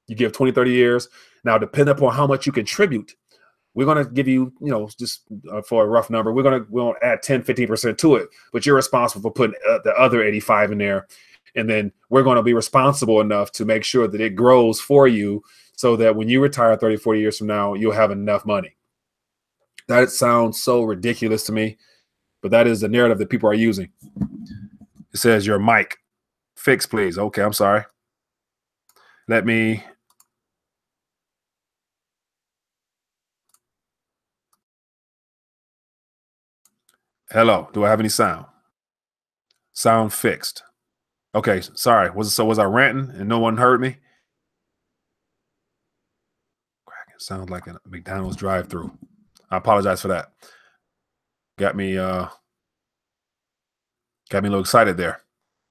you give 20, 30 years. Now, depending upon how much you contribute, we're going to give you, just for a rough number, we'll add 10, 15% to it, but you're responsible for putting the other 85 in there. And then we're going to be responsible enough to make sure that it grows for you so that when you retire 30, 40 years from now, you'll have enough money. That sounds so ridiculous to me, but that is the narrative that people are using. It says your mic fix, please. Okay, I'm sorry. Let me. Hello, do I have any sound? Sound fixed. Okay, sorry. Was I ranting and no one heard me? It sounds like a McDonald's drive-through. I apologize for that. Got me a little excited there.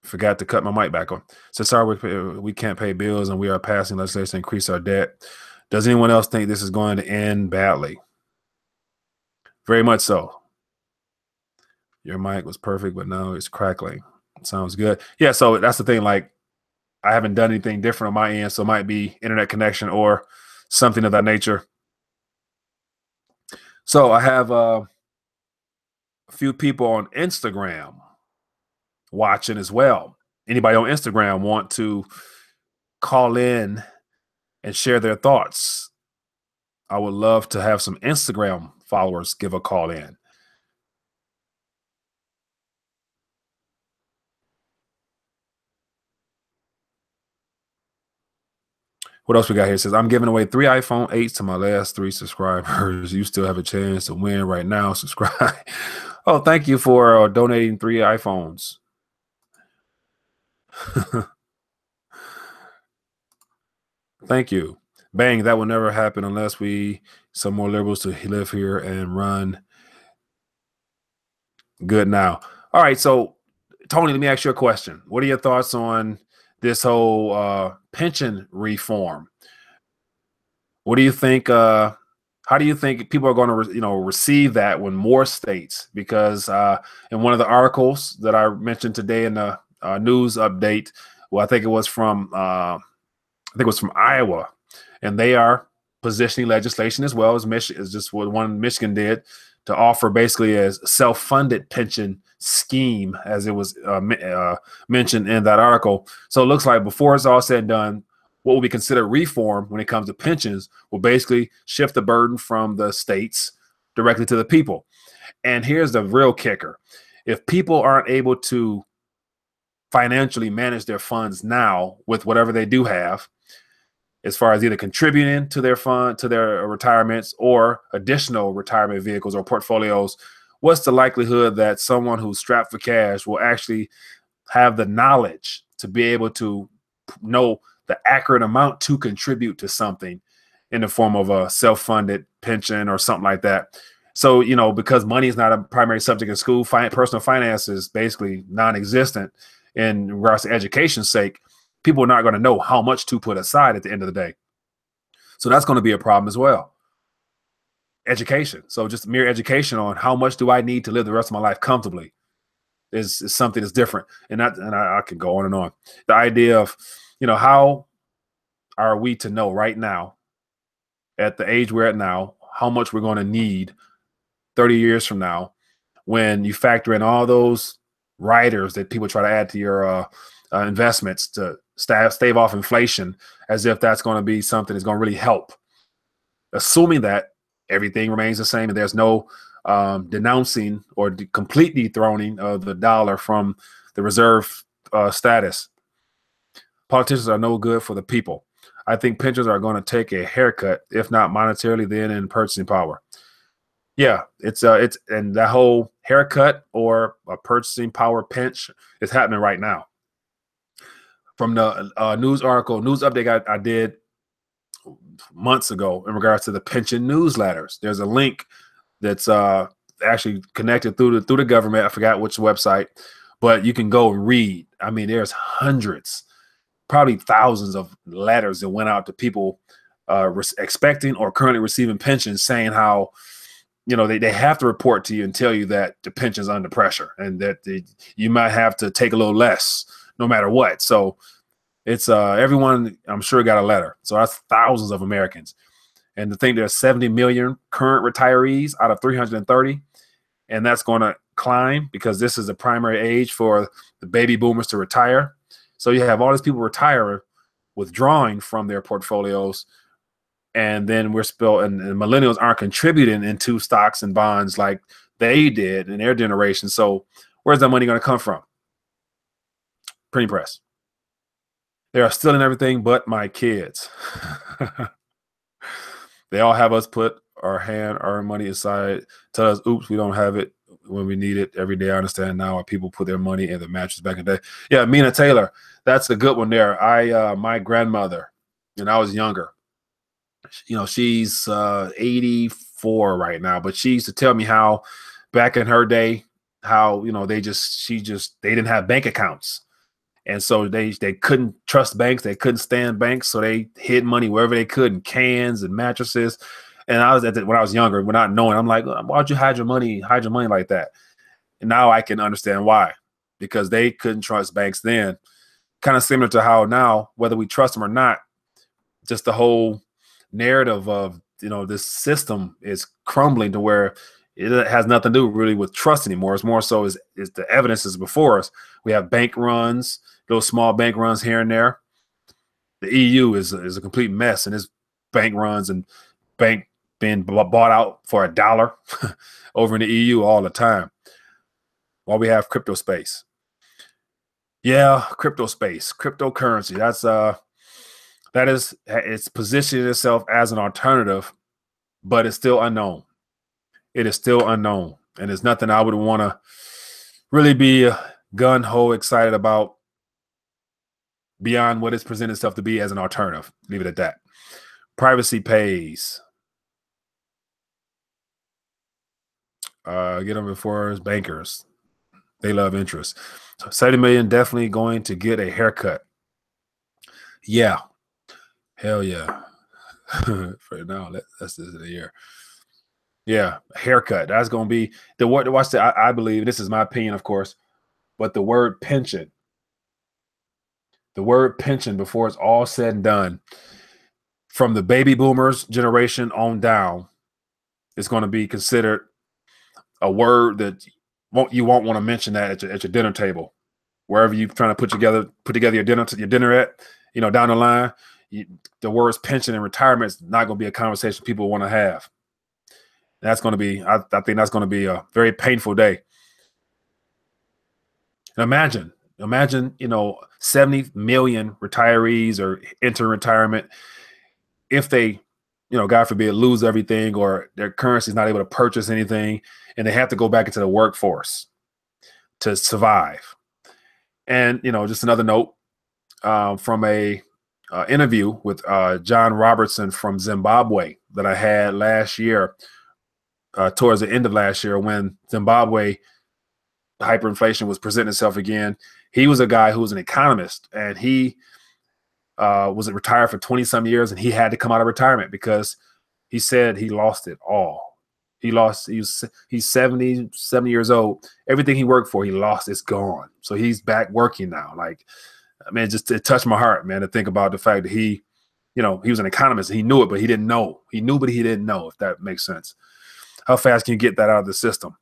Forgot to cut my mic back on. So sorry, we can't pay bills and we are passing legislation to increase our debt. Does anyone else think this is going to end badly? Very much so. Your mic was perfect, but now it's crackling. Sounds good. Yeah, so that's the thing. Like, I haven't done anything different on my end, so it might be internet connection or something of that nature. So I have a few people on Instagram watching as well. Anybody on Instagram want to call in and share their thoughts? I would love to have some Instagram followers give a call in. What else we got here? It says, I'm giving away 3 iPhone 8s to my last 3 subscribers. You still have a chance to win right now. Subscribe. Oh, thank you for donating 3 iPhones. Thank you. Bang, that will never happen unless we some more liberals to live here and run good now. All right, so Tony, let me ask you a question. What are your thoughts on this whole pension reform? What do you think? How do you think people are going to, receive that when more states? Because in one of the articles that I mentioned today in the news update, well, I think it was from Iowa, and they are positioning legislation as well as Michigan, is just what one Michigan did to offer basically a self-funded pension scheme, as it was mentioned in that article. So it looks like before it's all said and done, what will be considered reform when it comes to pensions will basically shift the burden from the states directly to the people. And here's the real kicker. If people aren't able to financially manage their funds now with whatever they do have, as far as either contributing to their fund, to their retirements, or additional retirement vehicles or portfolios, what's the likelihood that someone who's strapped for cash will actually have the knowledge to be able to know the accurate amount to contribute to something in the form of a self-funded pension or something like that? So, because money is not a primary subject in school, personal finance is basically non-existent in regards to education's sake, people are not going to know how much to put aside at the end of the day. So that's going to be a problem as well. Education. So just mere education on how much do I need to live the rest of my life comfortably is something that's different. And I can go on and on. The idea of, how are we to know right now, at the age we're at now, how much we're going to need 30 years from now, when you factor in all those riders that people try to add to your investments to stave off inflation, as if that's going to be something that's going to really help. Assuming that everything remains the same and there's no denouncing or complete dethroning of the dollar from the reserve status. Politicians are no good for the people. I think pensioners are going to take a haircut, if not monetarily, then in purchasing power. Yeah, it's and that whole haircut or a purchasing power pinch is happening right now. From the news update I did months ago in regards to the pension newsletters, there's a link that's actually connected through the government. I forgot which website, but you can go and read. I mean, there's hundreds, probably thousands of letters that went out to people expecting or currently receiving pensions, saying how, they have to report to you and tell you that the pension's under pressure and that you might have to take a little less no matter what. So it's everyone, I'm sure, got a letter. So that's thousands of Americans. And to think there's 70 million current retirees out of 330, and that's going to climb because this is the primary age for the baby boomers to retire. So you have all these people retire, withdrawing from their portfolios, and then and millennials aren't contributing into stocks and bonds like they did in their generation. So where's that money going to come from? Pretty impressed. They are stealing everything but my kids. They all have us put our money aside, tell us, oops, we don't have it when we need it every day. I understand now why people put their money in the mattress back in the day. Yeah, Mina Taylor, that's a good one there. My grandmother, when I was younger, she's 84 right now, but she used to tell me how back in her day, how, they didn't have bank accounts. And so they couldn't trust banks. They couldn't stand banks. So they hid money wherever they could, in cans and mattresses. And when I was younger, not knowing, I'm like, why'd you hide your money like that? And now I can understand why, because they couldn't trust banks then. Kind of similar to how now, whether we trust them or not, just the whole narrative of, this system is crumbling to where it has nothing to do really with trust anymore. It's more so is the evidence is before us. We have bank runs, those small bank runs here and there. The EU is a complete mess, and it's bank runs and bank being bought out for $1 over in the EU all the time. While we have crypto space. Yeah, crypto space, cryptocurrency. It's positioning itself as an alternative, but it's still unknown. It is still unknown, and it's nothing I would want to really be gun-ho excited about beyond what it's presented itself to be as an alternative. Leave it at that. Privacy pays. Get them before bankers. They love interest. So 70 million definitely going to get a haircut. Yeah. Hell yeah. For now, that's this of the year. Yeah, haircut. That's going to be the word. Watch that. I believe, this is my opinion, of course, but the word pension. The word pension, before it's all said and done, from the baby boomers generation on down, is going to be considered a word that you won't want to mention that at your dinner table, wherever you're trying to put together your dinner at, down the line. The words pension and retirement is not going to be a conversation people want to have. That's going to be, I think that's going to be a very painful day. And imagine, 70 million retirees or enter retirement. If they, God forbid, lose everything or their currency is not able to purchase anything and they have to go back into the workforce to survive. And, just another note from a interview with John Robertson from Zimbabwe that I had last year, towards the end of last year, when Zimbabwe hyperinflation was presenting itself again. He was a guy who was an economist, and he was retired for 20-some years, and he had to come out of retirement because he said he lost it all. He's 70 years old. Everything he worked for, he lost. It's gone. So he's back working now. Like, man, just it touched my heart, man, to think about the fact that he was an economist. And he knew it, but he didn't know. He knew, but he didn't know, if that makes sense. How fast can you get that out of the system?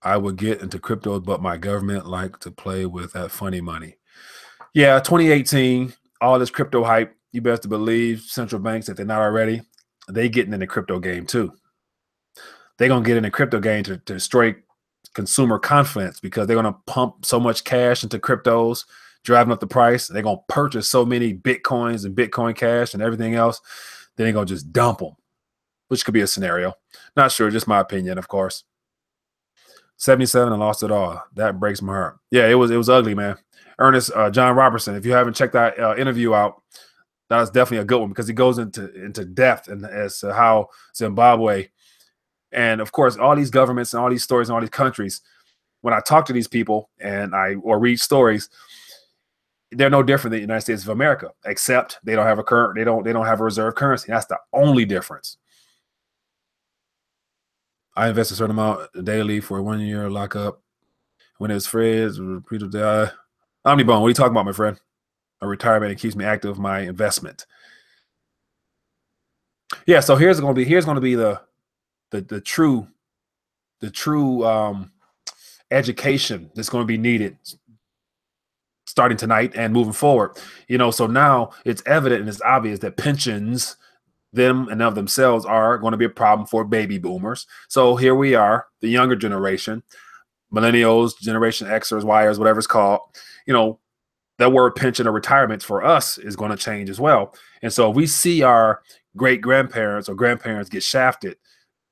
I would get into crypto, but my government like to play with that funny money. Yeah, 2018, all this crypto hype, you best believe central banks, if they're not already, they getting in the crypto game too. They're going to get in the crypto game to destroy consumer confidence, because they're going to pump so much cash into cryptos, driving up the price. They're going to purchase so many Bitcoins and Bitcoin Cash and everything else. Then they're going to just dump them, which could be a scenario. Not sure, just my opinion, of course. 77 and lost it all. That breaks my heart. Yeah, it was ugly, man. Ernest John Robertson, if you haven't checked that interview out, that was definitely a good one, because he goes into depth and as to how Zimbabwe, and of course all these governments and all these stories and all these countries, when I talk to these people and or read stories, they're no different than the United States of America, except they don't have they don't have a reserve currency. That's the only difference. I invest a certain amount daily for a 1 year lockup. When it's Fred's repeated die. Omnibone, what are you talking about, my friend? A retirement, it keeps me active, my investment. Yeah, so here's going to be the true education that's going to be needed starting tonight and moving forward. So now it's evident and it's obvious that pensions, them and of themselves, are going to be a problem for baby boomers. So here we are, the younger generation, millennials, Generation Xers, Yers, whatever it's called. That word pension or retirement for us is going to change as well. And so if we see our great grandparents or grandparents get shafted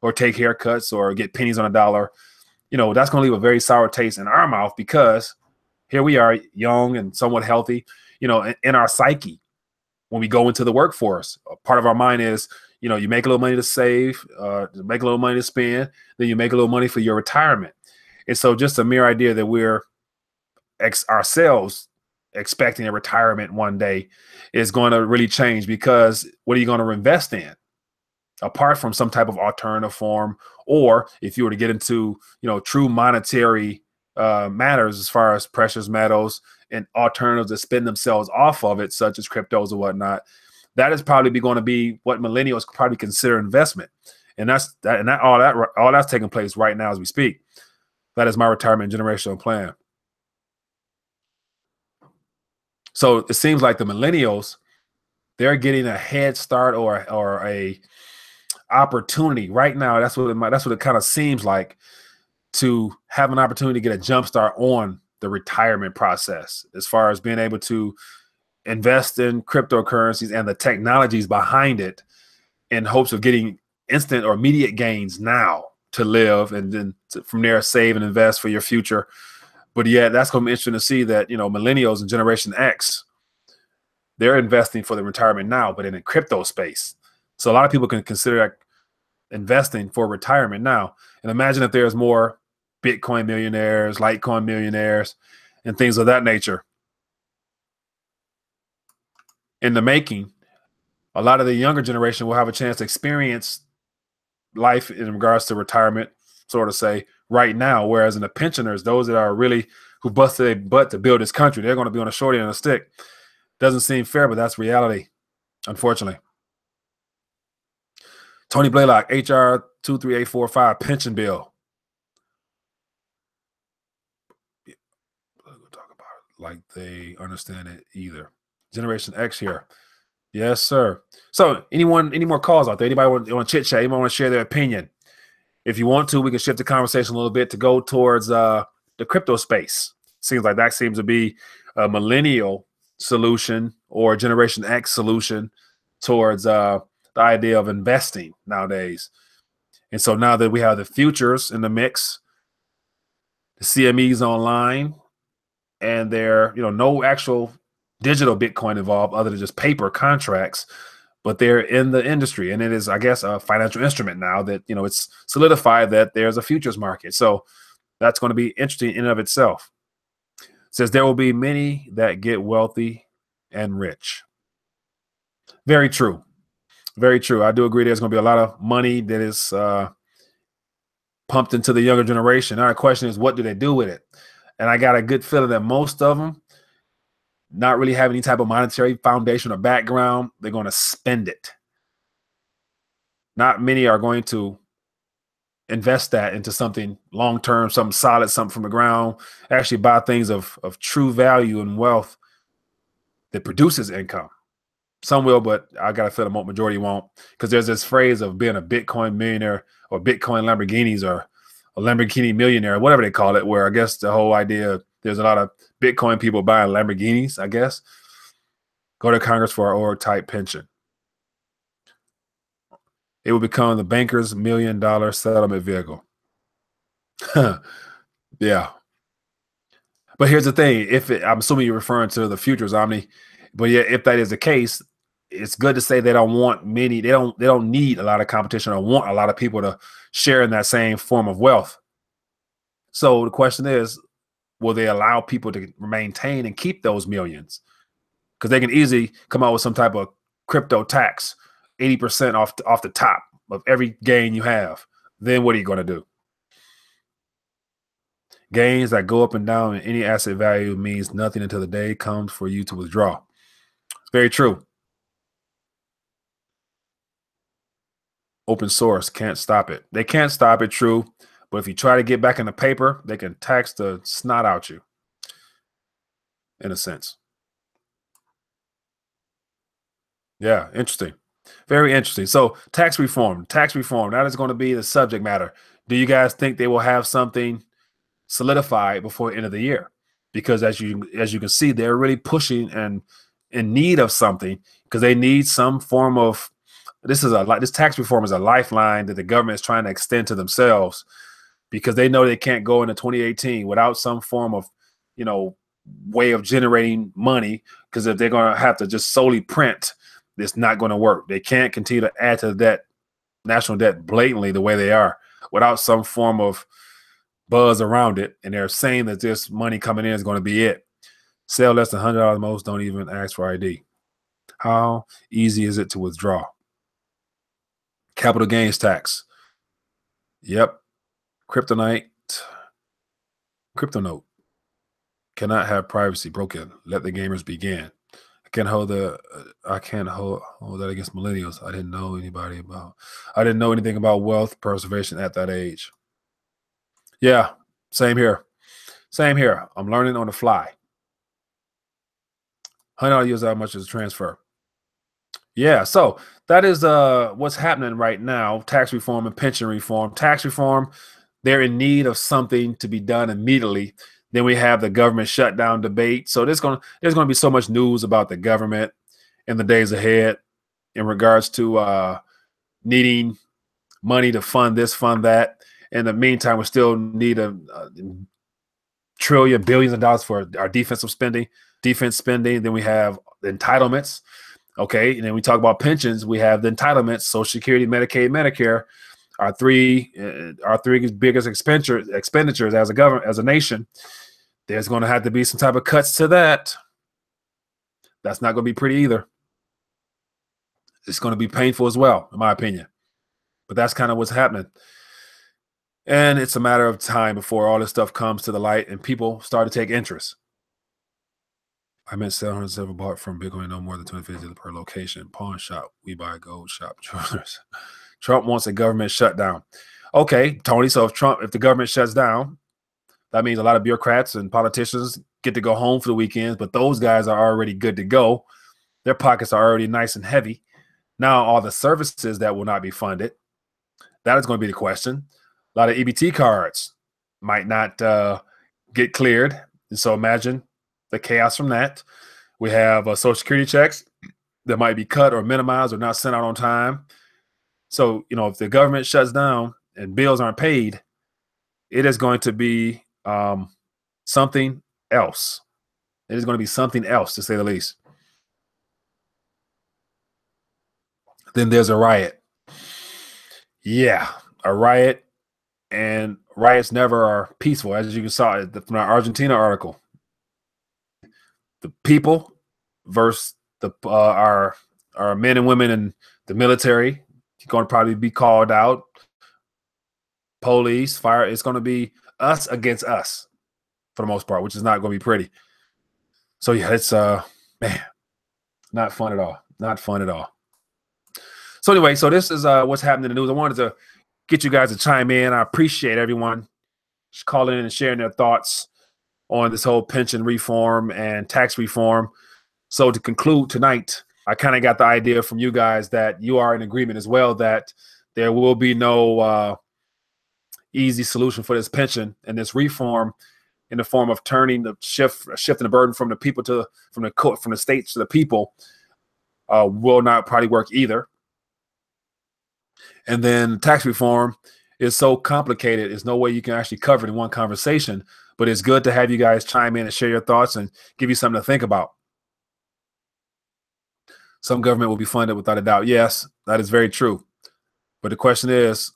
or take haircuts or get pennies on a dollar, that's going to leave a very sour taste in our mouth, because here we are, young and somewhat healthy, in our psyche. When we go into the workforce, a part of our mind is, you make a little money to save, make a little money to spend, then you make a little money for your retirement. And so just a mere idea that we're ourselves expecting a retirement one day is going to really change, because what are you going to invest in apart from some type of alternative form? Or if you were to get into, true monetary matters as far as precious metals and alternatives that spin themselves off of it, such as cryptos or whatnot, that is probably going to be what millennials probably consider investment. And all that's taking place right now as we speak. That is my retirement generational plan. So it seems like the millennials, they're getting a head start or a opportunity right now. That's what it kind of seems like, to have an opportunity to get a jump start on the retirement process, as far as being able to invest in cryptocurrencies and the technologies behind it, in hopes of getting instant or immediate gains now to live, and then from there save and invest for your future. But yeah, that's going to be interesting to see that, millennials and Generation X, they're investing for the retirement now, but in a crypto space. So a lot of people can consider that investing for retirement now. And imagine if there's more Bitcoin millionaires, Litecoin millionaires, and things of that nature in the making. A lot of the younger generation will have a chance to experience life in regards to retirement, sort of say, right now. Whereas in the pensioners, those that are really who busted their butt to build this country, they're going to be on a short end of the stick. Doesn't seem fair, but that's reality, unfortunately. Tony Blaylock, HR 23845 pension bill. We'll talk about it like they understand it either. Generation X here. Yes, sir. So any more calls out there? Anybody want to chit chat? Anybody want to share their opinion? If you want to, we can shift the conversation a little bit to go towards the crypto space. Seems like that seems to be a millennial solution or Generation X solution towards the idea of investing nowadays. And so now that we have the futures in the mix, the CMEs online, and there, no actual digital Bitcoin involved other than just paper contracts, but they're in the industry, and it is, I guess, a financial instrument now that, it's solidified that there's a futures market. So that's going to be interesting in and of itself. says there will be many that get wealthy and rich. Very true. Very true. I do agree there's going to be a lot of money that is pumped into the younger generation. Now the question is, what do they do with it? And I got a good feeling that most of them not really have any type of monetary foundation or background. They're going to spend it. Not many are going to invest that into something long-term, something solid, something from the ground, actually buy things of true value and wealth that produces income. Some will, but I got to feel the majority won't, because there's this phrase of being a Bitcoin millionaire or Bitcoin Lamborghinis or a Lamborghini millionaire, whatever they call it, where I guess the whole idea, there's a lot of Bitcoin people buying Lamborghinis, I guess. Go to Congress for our org type pension. It will become the banker's $1 million settlement vehicle. Yeah. But here's the thing. I'm assuming you're referring to the futures, Omni. But yeah, if that is the case, it's good to say they don't want many. They don't need a lot of competition or want a lot of people to share in that same form of wealth. So the question is, will they allow people to maintain and keep those millions? Because they can easily come out with some type of crypto tax, 80% off the top of every gain you have. Then what are you going to do? Gains that go up and down in any asset value means nothing until the day comes for you to withdraw. Very true. Open source can't stop it. They can't stop it, true. But if you try to get back in the paper, they can tax the snot out you, in a sense. Yeah, interesting. Very interesting. So tax reform, that is going to be the subject matter. Do you guys think they will have something solidified before the end of the year? Because as you can see, they're really pushing and in need of something, because they need some form of, this tax reform is a lifeline that the government is trying to extend to themselves, because they know they can't go into 2018 without some form of, way of generating money. Because if they're going to have to just solely print, it's not going to work. They can't continue to add to that national debt blatantly the way they are without some form of buzz around it. And they're saying that this money coming in is going to be it. Sell less than $100, most don't even ask for ID. How easy is it to withdraw? Capital gains tax. Yep. Kryptonite. Cryptonote. Cannot have privacy broken. Let the gamers begin. I can't hold that against millennials. I didn't know anything about wealth preservation at that age. Yeah, same here. I'm learning on the fly. $100 how much is a transfer? Yeah, so that is what's happening right now. Tax reform and pension reform. Tax reform, they're in need of something to be done immediately. Then we have the government shutdown debate. So there's going to be so much news about the government in the days ahead in regards to needing money to fund this, fund that. In the meantime, we still need a billions of dollars for our defense spending. Then we have the entitlements. Okay, and then we talk about pensions. We have the entitlements: Social Security, Medicaid, Medicare. Our three biggest expenditures as a government, as a nation. There's going to have to be some type of cuts to that. That's not going to be pretty either. It's going to be painful as well, in my opinion. But that's kind of what's happening. And it's a matter of time before all this stuff comes to the light and people start to take interest. I meant 700 bought from Bitcoin, no more than 250 per location. Pawn shop, we buy gold shop. Trump wants a government shutdown. Okay, Tony, so if the government shuts down, that means a lot of bureaucrats and politicians get to go home for the weekends, but those guys are already good to go. Their pockets are already nice and heavy. Now, all the services that will not be funded, that is going to be the question. A lot of EBT cards might not get cleared. And so imagine the chaos from that. We have Social Security checks that might be cut or minimized or not sent out on time. So, if the government shuts down and bills aren't paid, it is going to be something else. It is going to be something else, to say the least. Then there's a riot. Yeah, a riot. And riots never are peaceful, as you saw from our Argentina article. the people versus the our men and women in the military. Going to probably be called out. Police, fire. It's going to be us against us for the most part, which is not going to be pretty. So yeah, it's man, not fun at all. Not fun at all. So anyway, so this is what's happening in the news. I wanted to get you guys to chime in. I appreciate everyone just calling in and sharing their thoughts on this whole pension reform and tax reform. So to conclude tonight, I kind of got the idea from you guys that you are in agreement as well that there will be no easy solution for this pension and this reform in the form of shifting the burden from the people from the states to the people will not probably work either. And then tax reform is so complicated. There's no way you can actually cover it in one conversation, but it's good to have you guys chime in and share your thoughts and give you something to think about. Some government will be funded without a doubt. Yes, that is very true. But the question is,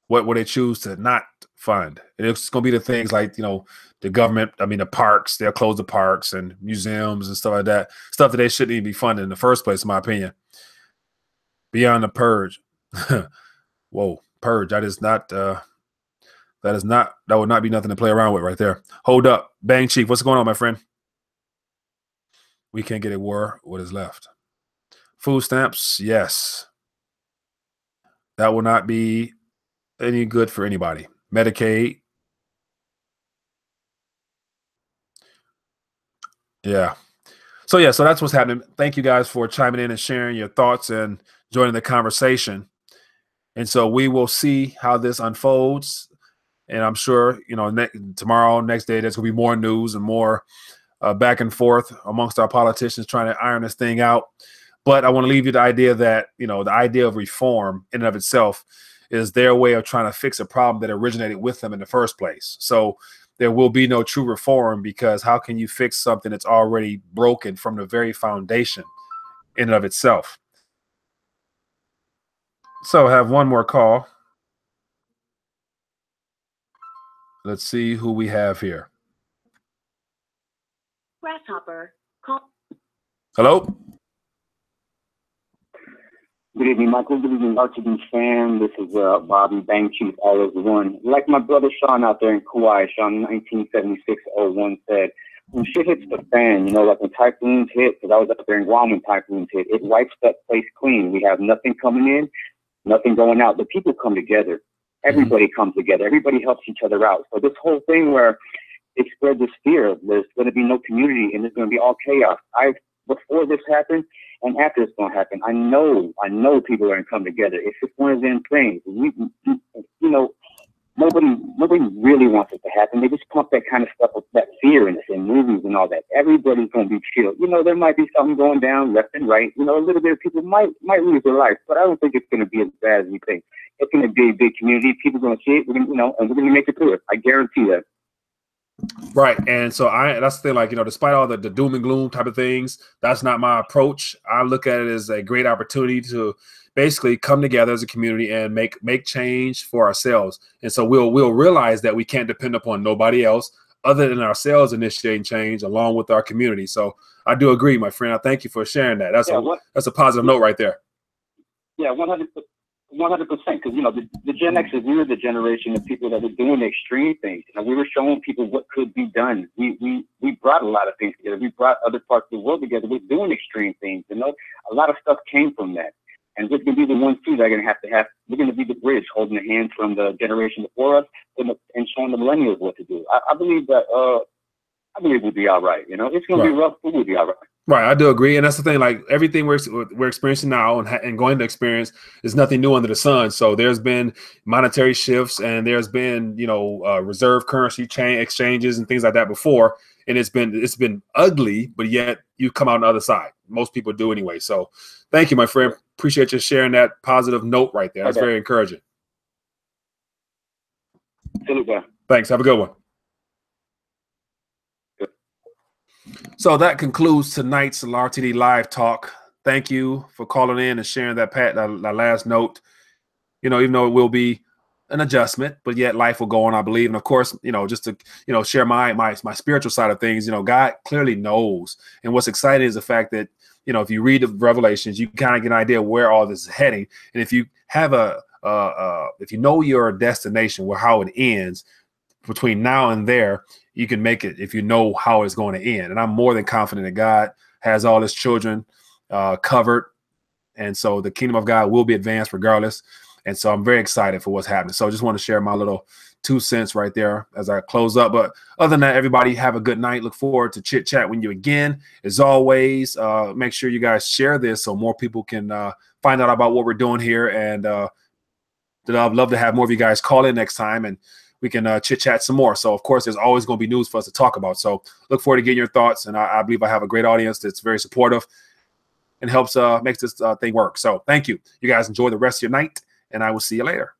what will they choose to not fund? And it's going to be the things like, the government, the parks, they'll close the parks and museums and stuff like that. Stuff that they shouldn't even be funded in the first place, in my opinion. Beyond the purge. Whoa, purge. That would not be nothing to play around with right there. Hold up. Bang Chief, what's going on, my friend? We can't get a war. What is left? Food stamps, yes. That will not be any good for anybody. Medicaid. Yeah. So that's what's happening. Thank you guys for chiming in and sharing your thoughts and joining the conversation. And so we will see how this unfolds. And I'm sure, tomorrow, next day, there's going to be more news and more back and forth amongst our politicians trying to iron this thing out. But I want to leave you the idea that, the idea of reform in and of itself is their way of trying to fix a problem that originated with them in the first place. So there will be no true reform, because how can you fix something that's already broken from the very foundation in and of itself? So I have one more call. Let's see who we have here. Grasshopper, call. Hello? Good evening, Michael. Good evening, LIVE-RTD fan. This is Bobby Bang Chief, all over one. Like my brother Sean out there in Kauai, Sean 1976-01 said, when shit hits the fan, like when typhoons hit, because I was up there in Guam when typhoons hit, it wipes that place clean. We have nothing coming in, nothing going out. The people come together. Everybody comes together. Everybody helps each other out. So this whole thing where it spread this fear, there's going to be no community and there's going to be all chaos. Before this happened and after it's going to happen, I know people are going to come together. It's just one of them things. Nobody really wants it to happen. They just pump that kind of stuff with that fear in movies and all that. Everybody's going to be chill. There might be something going down left and right. A little bit of people might lose their life, but I don't think it's going to be as bad as you think. It's going to be a big community. People are going to see it. And we're going to make it through it. I guarantee that. Right. And so that's the thing, despite all the doom and gloom type of things, that's not my approach. I look at it as a great opportunity to basically come together as a community and make change for ourselves. And so we'll realize that we can't depend upon nobody else other than ourselves initiating change along with our community. So I do agree, my friend. I thank you for sharing that. That's a positive note right there. Yeah, 100%. 100%, because the Gen Xers, we were the generation of people that were doing extreme things. We were showing people what could be done. We brought a lot of things together. We brought other parts of the world together. We're doing extreme things. A lot of stuff came from that, and we're going to be the ones too that are going to have. We're going to be the bridge, holding the hand from the generation before us and showing the millennials what to do. I believe that. I believe we'll be all right. It's going to be rough, but we'll be all right. Right, I do agree, and that's the thing. Like everything we're experiencing now and going to experience is nothing new under the sun. So there's been monetary shifts, and there's been reserve currency exchanges and things like that before, and it's been ugly, but yet you come out on the other side. Most people do anyway. So thank you, my friend. Appreciate you sharing that positive note right there. That's very encouraging. Thanks. Have a good one. So that concludes tonight's LIVE-RTD live talk. Thank you for calling in and sharing that last note. Even though it will be an adjustment, but yet life will go on, I believe. And of course, you know, just to, you know, share my spiritual side of things, you know, God clearly knows. And what's exciting is the fact that, you know, if you read the Revelations, you kind of get an idea where all this is heading. And if you have if you know your destination, where how it ends between now and there, you can make it if you know how it's going to end. And I'm more than confident that God has all his children covered. And so the kingdom of God will be advanced regardless. And so I'm very excited for what's happening. So I just want to share my little 2 cents right there as I close up. But other than that, everybody have a good night. Look forward to chit chat with you again. As always, make sure you guys share this so more people can find out about what we're doing here. And I'd love to have more of you guys call in next time and we can chit chat some more. So of course, there's always going to be news for us to talk about. So look forward to getting your thoughts. And I believe I have a great audience that's very supportive and helps makes this thing work. So thank you. You guys enjoy the rest of your night, and I will see you later.